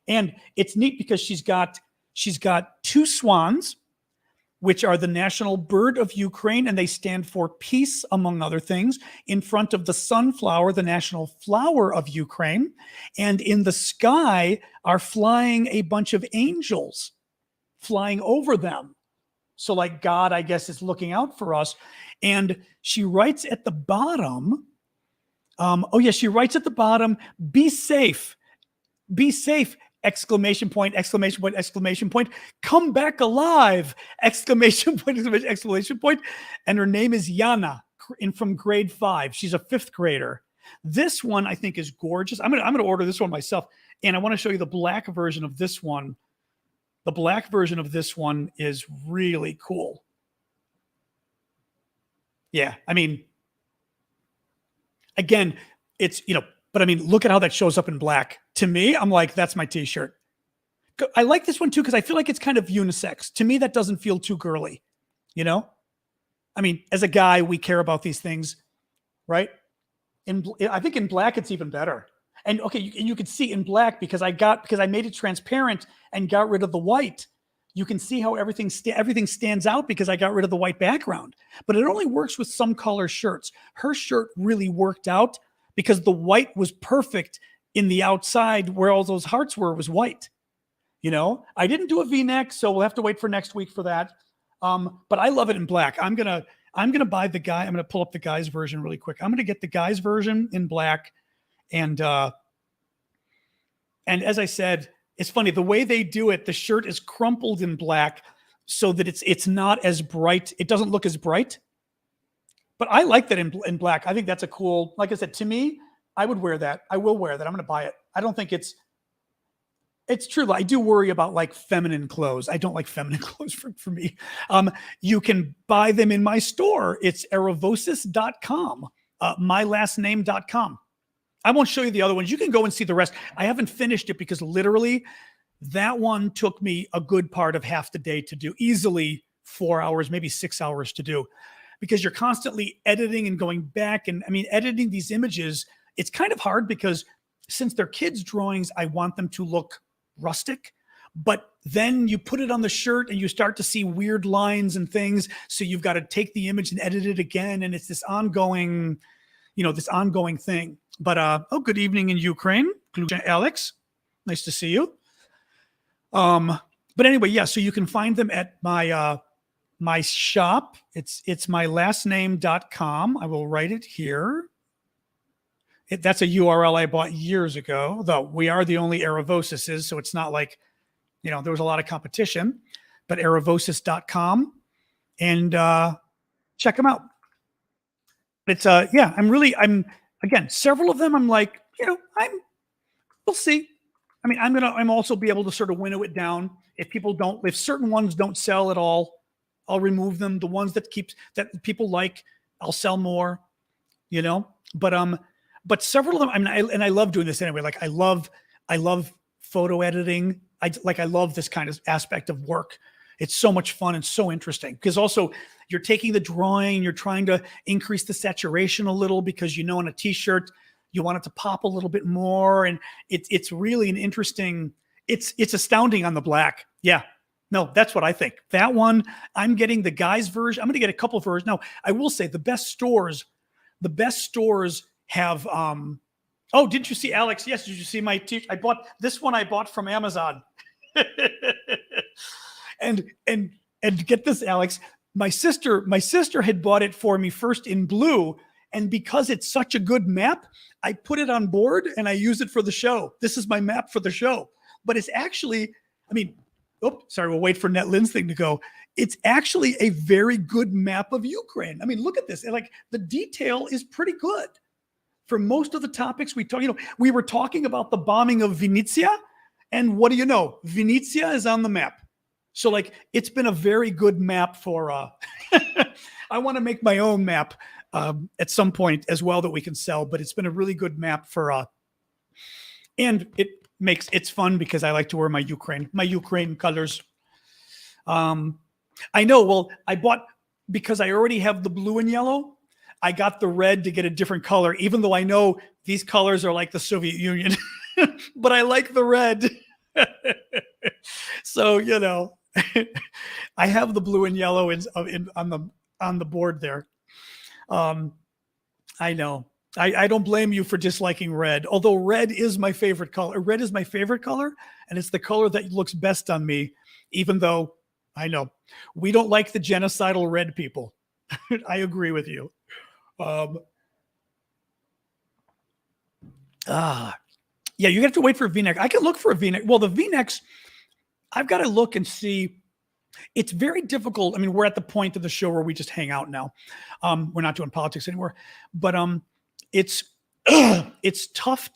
And it's neat because she's got 2 swans, which are the national bird of Ukraine, and they stand for peace, among other things, in front of the sunflower, the national flower of Ukraine. And in the sky are flying a bunch of angels flying over them. So like God, I guess, is looking out for us. And she writes at the bottom, she writes at the bottom, "Be safe, be safe, exclamation point, exclamation point, exclamation point, come back alive, exclamation point, exclamation point." And her name is Yana, from grade 5. She's a 5th grader. This one I think is gorgeous. I'm gonna order this one myself. And I want to show you the black version of this one. The black version of this one is really cool. Yeah, I mean, again, it's, but I mean, look at how that shows up in black. To me, I'm like, that's my t-shirt. I like this one too because I feel like it's kind of unisex. To me, that doesn't feel too girly, I mean, as a guy, we care about these things, right? I think in black, it's even better. And okay, you can see in black because I made it transparent and got rid of the white. You can see how everything stands out because I got rid of the white background. But it only works with some color shirts. Her shirt really worked out because the white was perfect in the outside where all those hearts were was white. I didn't do a V-neck, so we'll have to wait for next week for that. But I love it in black. I'm gonna buy the guy. I'm gonna pull up the guy's version really quick. I'm gonna get the guy's version in black. And as I said, it's funny the way they do it. The shirt is crumpled in black so that it's not as bright. It doesn't look as bright. But I like that in black. I think that's a cool. Like I said, to me, I would wear that. I will wear that. I'm going to buy it. I don't think it's true. I do worry about like feminine clothes. I don't like feminine clothes for me. You can buy them in my store. It's erevosis.com, mylastname.com. I won't show you the other ones. You can go and see the rest. I haven't finished it because literally that one took me a good part of half the day to do, easily 4 hours, maybe 6 hours to do, because you're constantly editing and going back. And I mean, editing these images, it's kind of hard because since they're kids' drawings, I want them to look rustic, but then you put it on the shirt and you start to see weird lines and things. So you've got to take the image and edit it again. And it's this ongoing thing. But good evening in Ukraine, Alex. Nice to see you. But anyway, yeah. So you can find them at my shop. It's mylastname.com. I will write it here. That's a URL I bought years ago. Though we are the only Erevosis, so it's not like there was a lot of competition. But erevosis.com and check them out. It's I'm again, several of them I'm like, we'll see. I mean, I'm also be able to sort of winnow it down. If certain ones don't sell at all, I'll remove them. The ones that people like, I'll sell more, but several of them, I love doing this anyway. Like I love photo editing. I love this kind of aspect of work. It's so much fun and so interesting because also you're taking the drawing, you're trying to increase the saturation a little because on a t-shirt, you want it to pop a little bit more. And it's really an interesting, it's astounding on the black. Yeah, no, that's what I think. That one, I'm getting the guy's version. I'm going to get a couple of versions. Now, I will say the best stores the best stores have, oh, didn't you see, Alex? Yes, did you see my t-shirt? I bought this one. I bought from Amazon. and get this, Alex. My sister had bought it for me first in blue, and because it's such a good map, I put it on board and I use it for the show. This is my map for the show. But it's actually, I mean, sorry, we'll wait for NetLin's thing to go. It's actually a very good map of Ukraine. I mean, look at this. Like, the detail is pretty good. For most of the topics we talk, we were talking about the bombing of Vinnytsia, and what do you know? Vinnytsia is on the map. So, like, it's been a very good map for, I want to make my own map at some point as well that we can sell, but it's been a really good map for, and it's fun because I like to wear my Ukraine colors. I know, well, I bought, because I already have the blue and yellow, I got the red to get a different color, even though I know these colors are like the Soviet Union, but I like the red. So, I have the blue and yellow on the board there. I know. I don't blame you for disliking red, although red is my favorite color. Red is my favorite color, and it's the color that looks best on me, even though I know we don't like the genocidal red people. I agree with you. Yeah, you have to wait for a V-neck. I can look for a V-neck. Well, the V-necks, I've got to look and see. It's very difficult. I mean, we're at the point of the show where we just hang out now. We're not doing politics anymore, but it's tough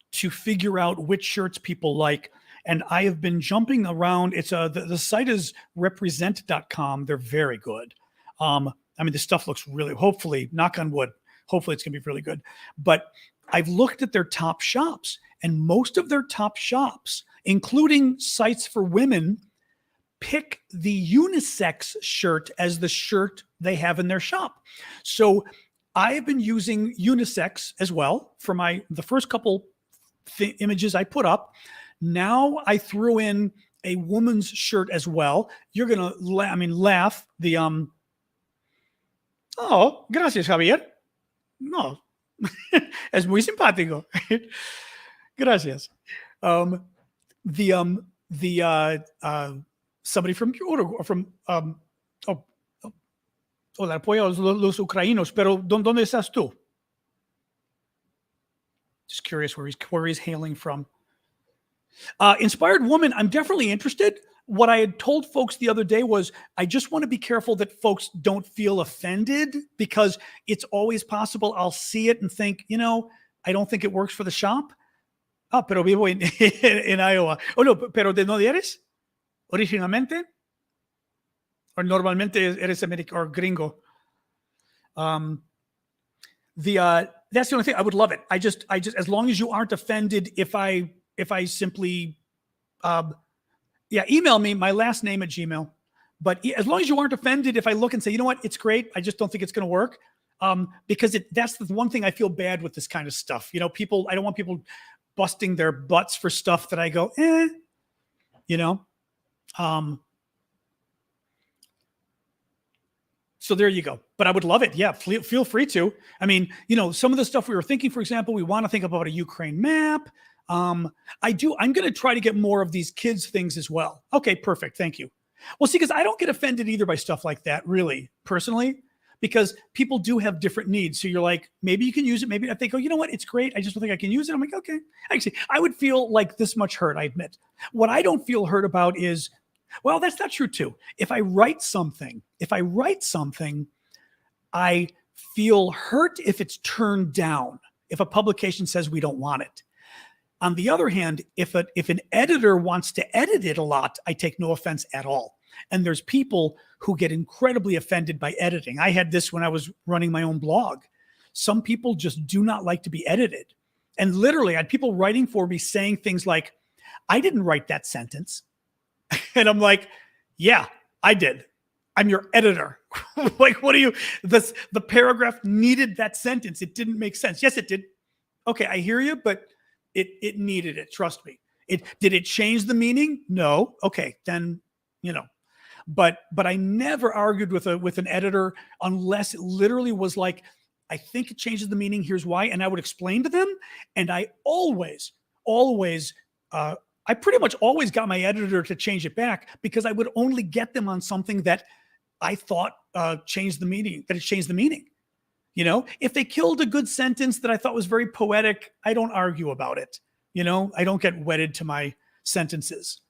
to figure out which shirts people like. And I have been jumping around. It's the site is represent.com. They're very good. I mean, this stuff looks really, hopefully, knock on wood, hopefully it's going to be really good. But I've looked at their top shops, and most of their top shops, including sites for women, pick the unisex shirt as the shirt they have in their shop. So I have been using unisex as well for the first couple images I put up. Now I threw in a woman's shirt as well. You're going to laugh. Oh, gracias, Javier. No, es muy simpático. Gracias. Somebody from Uruguay, hola, apoyo a los ucranianos, pero ¿dónde estás tú? Just curious where he's hailing from. Inspired woman, I'm definitely interested. What I had told folks the other day was I just want to be careful that folks don't feel offended, because it's always possible I'll see it and think, I don't think it works for the shop. Ah, pero vivo en Iowa. Oh, no, pero ¿de dónde eres? Originalmente? Or normalmente eres americano or gringo? That's the only thing. I would love it. I just, as long as you aren't offended if I simply, email me my last name at Gmail. But as long as you aren't offended if I look and say, you know what, it's great, I just don't think it's going to work. Because that's the one thing I feel bad with this kind of stuff. I don't want people busting their butts for stuff that I go, So there you go. But I would love it. Yeah, feel free to. I mean, some of the stuff we were thinking, for example, we want to think about a Ukraine map. I'm going to try to get more of these kids things as well. Okay, perfect. Thank you. Well, see, because I don't get offended either by stuff like that, really, personally, because people do have different needs. So you're like, maybe you can use it. Maybe I think, oh, you know what? It's great. I just don't think I can use it. I'm like, okay. Actually, I would feel like this much hurt, I admit. What I don't feel hurt about is, well, that's not true too. If I write something, I feel hurt if it's turned down, if a publication says we don't want it. On the other hand, if an editor wants to edit it a lot, I take no offense at all. And there's people who get incredibly offended by editing. I had this when I was running my own blog. Some people just do not like to be edited. And literally, I had people writing for me saying things like, I didn't write that sentence. And I'm like, yeah, I did. I'm your editor. Like, what are you? The paragraph needed that sentence. It didn't make sense. Yes, it did. Okay, I hear you, but it needed it. Trust me. Did it change the meaning? No. Okay, then, but I never argued with an editor unless it literally was like, I think it changes the meaning. Here's why. And I would explain to them. And I always, I pretty much always got my editor to change it back, because I would only get them on something that I thought changed the meaning, that it changed the meaning. You know, if they killed a good sentence that I thought was very poetic, I don't argue about it. You know, I don't get wedded to my sentences.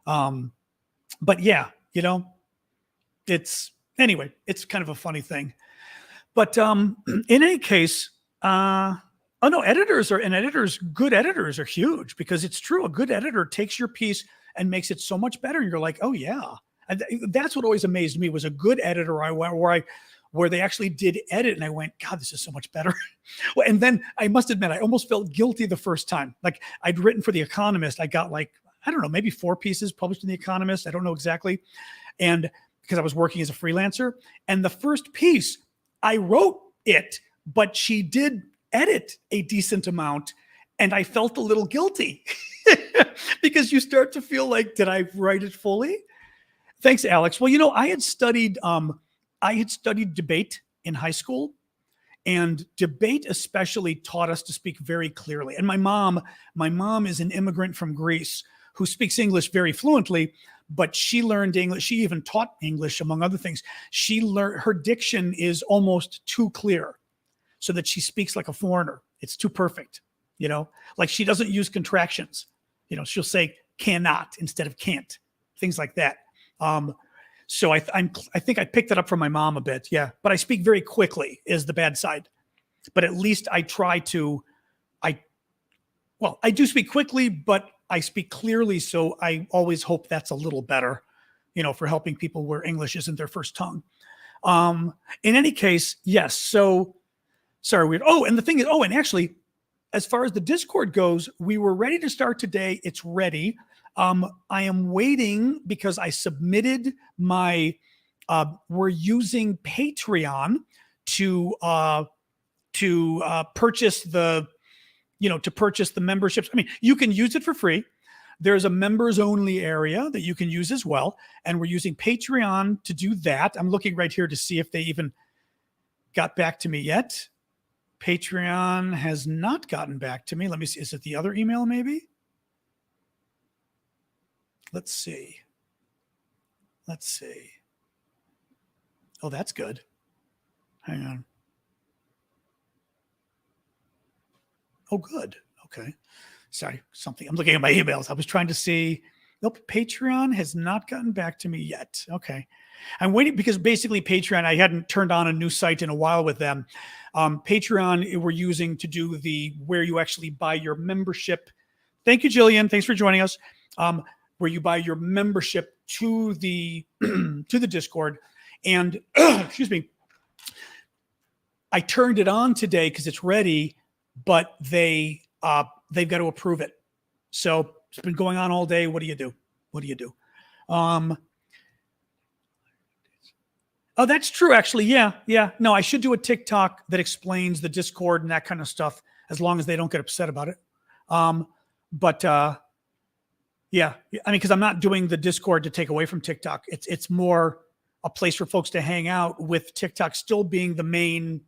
But yeah, you know, it's kind of a funny thing. But in any case, good editors are huge, because it's true. A good editor takes your piece and makes it so much better. And you're like, oh yeah. And that's what always amazed me, was a good editor where they actually did edit, and I went, God, this is so much better. And then I must admit, I almost felt guilty the first time. Like, I'd written for The Economist. I got like, I don't know, maybe 4 pieces published in The Economist. I don't know exactly. And because I was working as a freelancer, and the first piece, I wrote it, but she did edit a decent amount, and I felt a little guilty because you start to feel like, did I write it fully? Thanks, Alex. Well, you know, I had studied debate in high school, and debate especially taught us to speak very clearly. And my mom is an immigrant from Greece who speaks English very fluently, but she learned English. She even taught English, among other things. Her diction is almost too clear, so that she speaks like a foreigner. It's too perfect, you know, like she doesn't use contractions. You know, she'll say cannot instead of can't, things like that. So I think I picked it up from my mom a bit. Yeah. But I speak very quickly is the bad side, but at least I try to, I do speak quickly, but I speak clearly. So I always hope that's a little better, you know, for helping people where English isn't their first tongue. In any case, yes. So sorry. And the thing is, and actually, as far as the Discord goes, we were ready to start today. It's ready. I am waiting because I submitted we're using Patreon to purchase the memberships. I mean, you can use it for free. There's a members only area that you can use as well. And we're using Patreon to do that. I'm looking right here to see if they even got back to me yet. Patreon has not gotten back to me. Let me see. Is it the other email maybe? Let's see. Oh, that's good. Hang on. Oh, good. Okay. Sorry, I'm looking at my emails. I was trying to see. Nope, Patreon has not gotten back to me yet. Okay. I'm waiting because basically Patreon, I hadn't turned on a new site in a while with them. Patreon, we're using to do where you actually buy your membership. Thank you, Jillian. Thanks for joining us. Where you buy your membership to the Discord. And excuse me, I turned it on today because it's ready, but they've got to approve it. So it's been going on all day. What do you do? Oh, that's true, actually. Yeah. No, I should do a TikTok that explains the Discord and that kind of stuff, as long as they don't get upset about it. Yeah, I mean, because I'm not doing the Discord to take away from TikTok. It's more a place for folks to hang out, with TikTok still being the main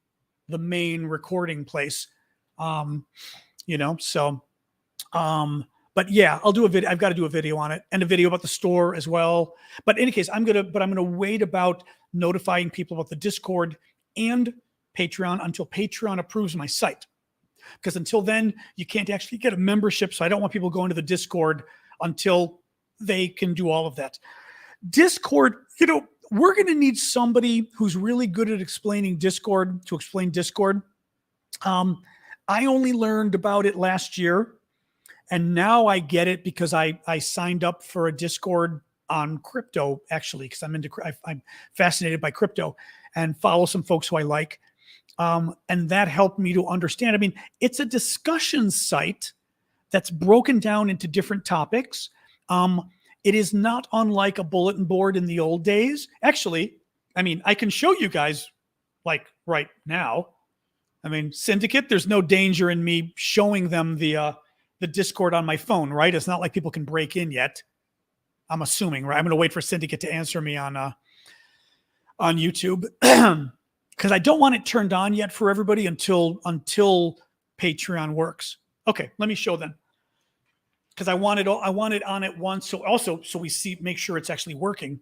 recording place. You know, so but yeah, I'll do a video. I've got to do a video on it, and a video about the store as well. But in any case, I'm gonna wait about notifying people about the Discord and Patreon until Patreon approves my site. Because until then, you can't actually get a membership. So I don't want people going to the Discord until they can do all of that. Discord, you know, we're going to need somebody who's really good at explaining Discord to explain Discord. I only learned about it last year, and now I get it because I signed up for a Discord on crypto, actually, because I'm fascinated by crypto and follow some folks who I like. And that helped me to understand. I mean, it's a discussion site that's broken down into different topics. It is not unlike a bulletin board in the old days. Actually, I mean, I can show you guys like right now. I mean, Syndicate, there's no danger in me showing them the Discord on my phone, right? It's not like people can break in yet. I'm assuming, right? I'm going to wait for Syndicate to answer me on YouTube because I don't want it turned on yet for everybody until Patreon works. Okay, let me show them because I want it on at once. So we make sure it's actually working.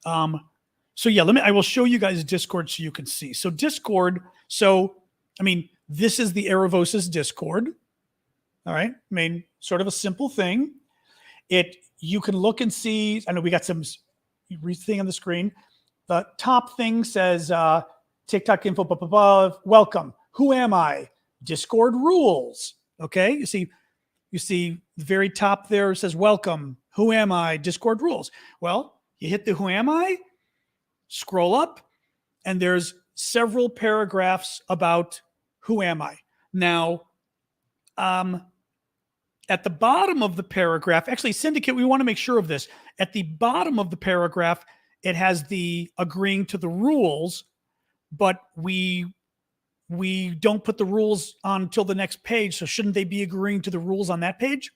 So yeah, I will show you guys Discord so you can see. So Discord. So I mean, this is the Erevosis Discord. All right, I mean, sort of a simple thing. You can look and see. I know we got some thing on the screen. The top thing says TikTok info, blah, blah, blah, welcome. Who am I? Discord rules. Okay, you see the very top there says welcome. Who am I? Discord rules. Well, you hit the who am I, scroll up, and there's several paragraphs about who am I. Now, at the bottom of the paragraph, actually, Syndicate, we want to make sure of this. At the bottom of the paragraph, it has the agreeing to the rules, but we don't put the rules on until the next page. So shouldn't they be agreeing to the rules on that page?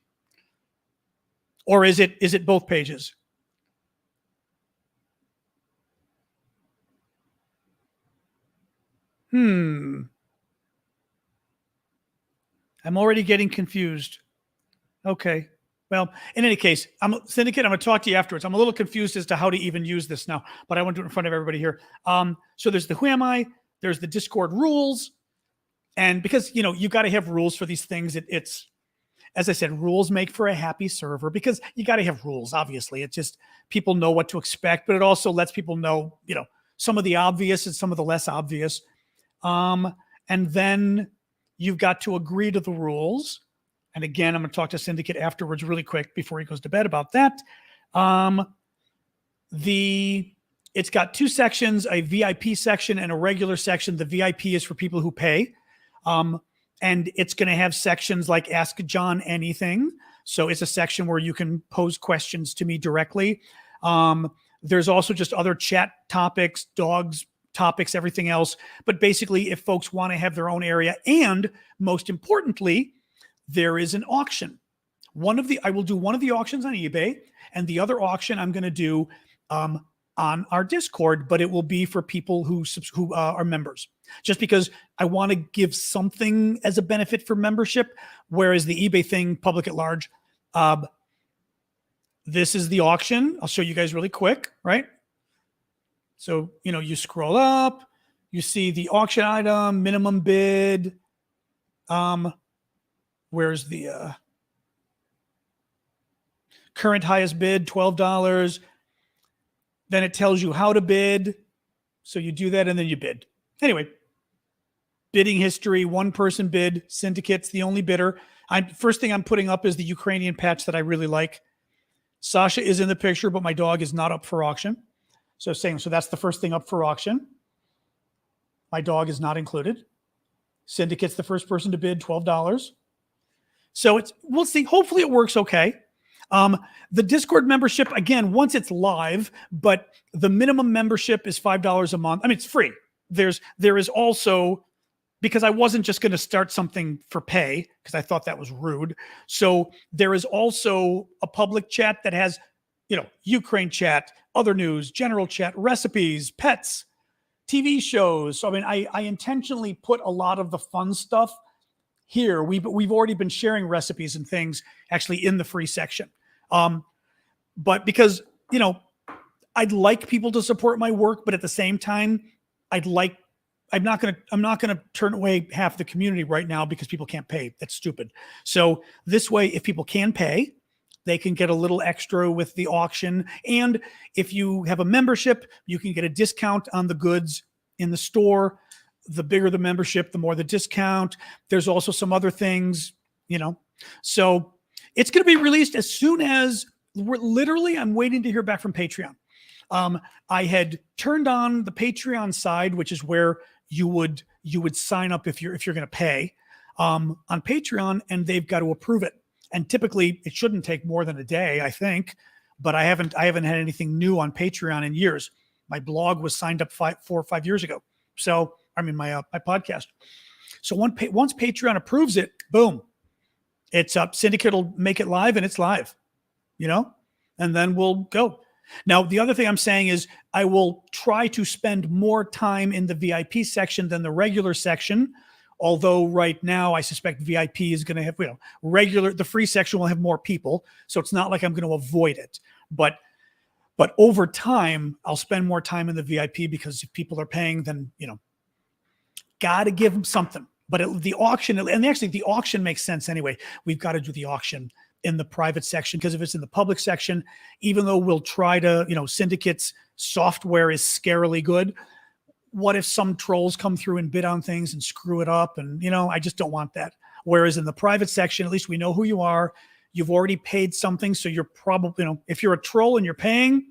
Or is it both pages? I'm already getting confused. Okay. Well, in any case, Syndicate, I'm going to talk to you afterwards. I'm a little confused as to how to even use this now, but I want to do it in front of everybody here. So there's the who am I, there's the Discord rules. And because, you got to have rules for these things. It's, as I said, rules make for a happy server because you got to have rules, obviously. It's just people know what to expect, but it also lets people know, some of the obvious and some of the less obvious. And then you've got to agree to the rules. And again, I'm going to talk to Syndicate afterwards really quick before he goes to bed about that. It's got two sections, a VIP section and a regular section. The VIP is for people who pay. And it's going to have sections like Ask John Anything. So it's a section where you can pose questions to me directly. There's also just other chat topics, dogs topics, everything else. But basically, if folks want to have their own area, and most importantly, there is an auction. I will do one of the auctions on eBay, and the other auction I'm going to do on our Discord, but it will be for people who are members. Just because I want to give something as a benefit for membership, whereas the eBay thing, public at large. This is the auction. I'll show you guys really quick, right? So, you scroll up, you see the auction item, minimum bid. Where's the current highest bid, $12. Then it tells you how to bid. So you do that and then you bid. Anyway, bidding history, one person bid, Syndicate's the only bidder. First thing I'm putting up is the Ukrainian patch that I really like. Sasha is in the picture, but my dog is not up for auction. So that's the first thing up for auction. My dog is not included. Syndicate's the first person to bid, $12. So we'll see. Hopefully it works okay. The Discord membership, again, once it's live, but the minimum membership is $5 a month. I mean, it's free. There is also, because I wasn't just going to start something for pay because I thought that was rude. So there is also a public chat that has, Ukraine chat, other news, general chat, recipes, pets, TV shows. So, I mean, I intentionally put a lot of the fun stuff here. We've already been sharing recipes and things actually in the free section. But because, I'd like people to support my work, but at the same time, I'm not going to turn away half the community right now because people can't pay. That's stupid. So this way, if people can pay, they can get a little extra with the auction. And if you have a membership, you can get a discount on the goods in the store. The bigger the membership, the more the discount. There's also some other things, So it's going to be released as soon as I'm waiting to hear back from Patreon. I had turned on the Patreon side, which is where you would sign up if you're going to pay on Patreon, and they've got to approve it. And typically it shouldn't take more than a day, I think, but I haven't had anything new on Patreon in years. My blog was signed up 4 or 5 years ago. So, my podcast. So once Patreon approves it, boom, it's up. Syndicate will make it live and it's live, and then we'll go. Now, the other thing I'm saying is I will try to spend more time in the VIP section than the regular section. Although right now I suspect VIP is going to have, the free section will have more people. So it's not like I'm going to avoid it. But over time, I'll spend more time in the VIP because if people are paying, then, got to give them something. But the auction, and actually the auction makes sense anyway. We've got to do the auction in the private section, because if it's in the public section, even though we'll try to, Syndicate's software is scarily good. What if some trolls come through and bid on things and screw it up? And, I just don't want that. Whereas in the private section, at least we know who you are. You've already paid something. So you're probably, if you're a troll and you're paying,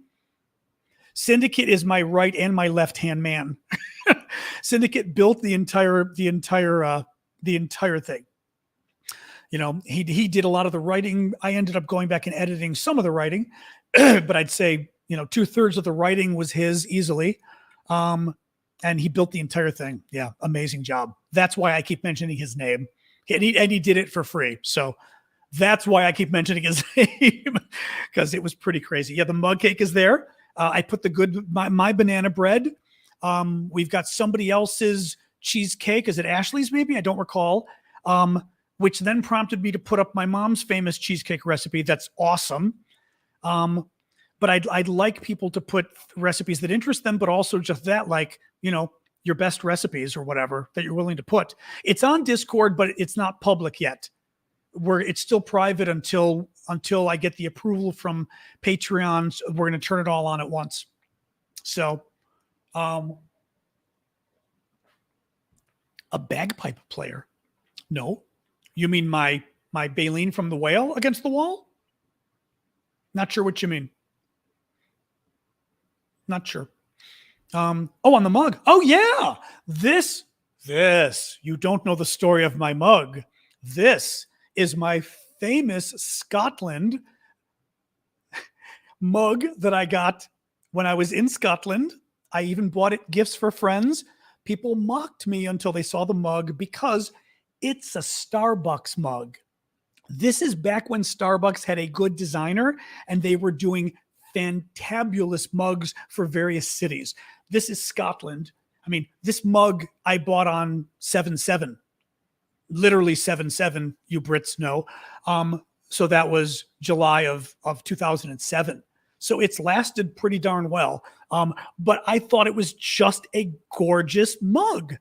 Syndicate is my right and my left-hand man. Syndicate built the entire thing. He did a lot of the writing. I ended up going back and editing some of the writing, but I'd say, 2/3 of the writing was his easily. And he built the entire thing. Yeah. Amazing job. That's why I keep mentioning his name, and he did it for free. So that's why I keep mentioning his name, because it was pretty crazy. Yeah. The mug cake is there. I put my banana bread. We've got somebody else's cheesecake. Is it Ashley's? Maybe, I don't recall. Which then prompted me to put up my mom's famous cheesecake recipe. That's awesome. But I'd like people to put recipes that interest them, but also just that, like, your best recipes or whatever that you're willing to put. It's on Discord, but it's not public yet. It's still private until I get the approval from Patreon. We're going to turn it all on at once. So, a bagpipe player? No. You mean my baleen from the whale against the wall? Not sure what you mean. Not sure. On the mug. Oh yeah. This, you don't know the story of my mug. This is my famous Scotland mug that I got when I was in Scotland. I even bought it gifts for friends. People mocked me until they saw the mug because it's a Starbucks mug. This is back when Starbucks had a good designer and they were doing fantabulous mugs for various cities. This is Scotland. I mean, this mug I bought on 7/7, literally 7/7, you Brits know. So that was July of 2007. So it's lasted pretty darn well. But I thought it was just a gorgeous mug.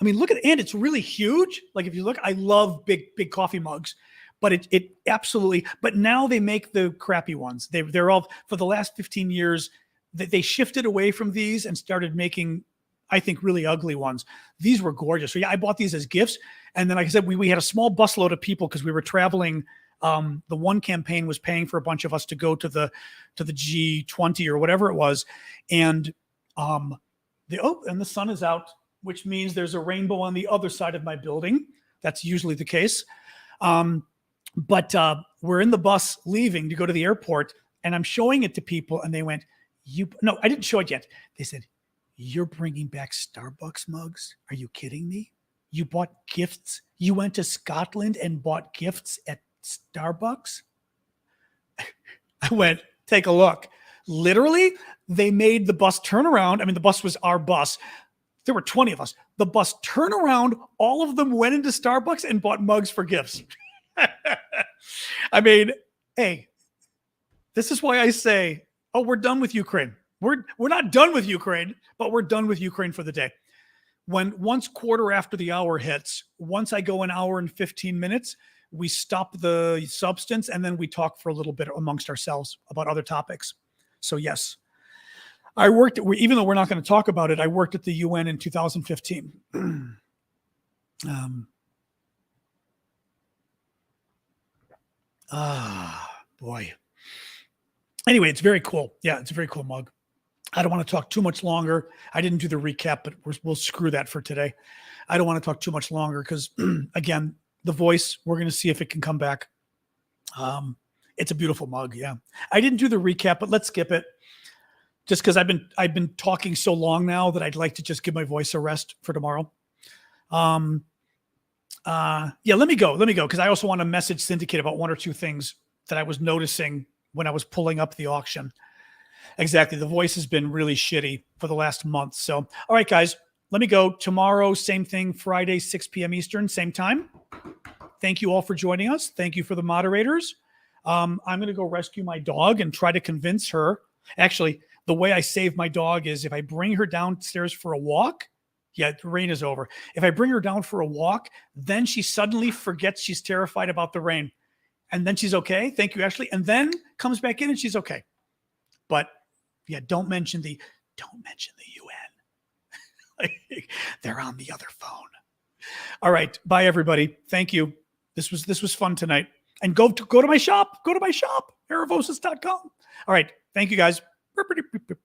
I mean, look at it. And it's really huge. Like if you look, I love big coffee mugs, but it absolutely, but now they make the crappy ones. They're all, for the last 15 years, they shifted away from these and started making, I think, really ugly ones. These were gorgeous. So yeah, I bought these as gifts. And then, like I said, we had a small busload of people because we were traveling. The one campaign was paying for a bunch of us to go to the G20 or whatever it was. And and the sun is out, which means there's a rainbow on the other side of my building. That's usually the case. But we're in the bus leaving to go to the airport, and I'm showing it to people, and they went, no, I didn't show it yet. They said, "You're bringing back Starbucks mugs? Are you kidding me? You bought gifts? You went to Scotland and bought gifts at Starbucks?" I went, take a look. Literally, they made the bus turn around. I mean, the bus was our bus. There were 20 of us. The bus turned around. All of them went into Starbucks and bought mugs for gifts. I mean, hey, this is why I say, we're done with Ukraine. We're not done with Ukraine, but we're done with Ukraine for the day. Once quarter after the hour hits, once I go an hour and 15 minutes, we stop the substance and then we talk for a little bit amongst ourselves about other topics. So yes, even though we're not going to talk about it, I worked at the UN in 2015. Boy. Anyway, it's very cool. Yeah, it's a very cool mug. I don't want to talk too much longer. I didn't do the recap, but we'll screw that for today. I don't want to talk too much longer because, again, the voice, we're going to see if it can come back. It's a beautiful mug. Yeah. I didn't do the recap, but let's skip it. Just because I've been talking so long now that I'd like to just give my voice a rest for tomorrow. Yeah, let me go because I also want to message Syndicate about one or two things that I was noticing when I was pulling up the auction. Exactly. The voice has been really shitty for the last month. So, all right, guys, let me go. Tomorrow, same thing, Friday, 6 p.m. Eastern, same time. Thank you all for joining us. Thank you for the moderators. I'm going to go rescue my dog and try to convince her. Actually, the way I save my dog is if I bring her downstairs for a walk. Yeah, the rain is over. If I bring her down for a walk, then she suddenly forgets she's terrified about the rain. And then she's okay. Thank you, Ashley. And then comes back in and she's okay. But yeah, don't mention the UN. They're on the other phone. All right. Bye, everybody. Thank you. This was fun tonight. And go to my shop. Go to my shop, Aravosis.com. All right. Thank you, guys.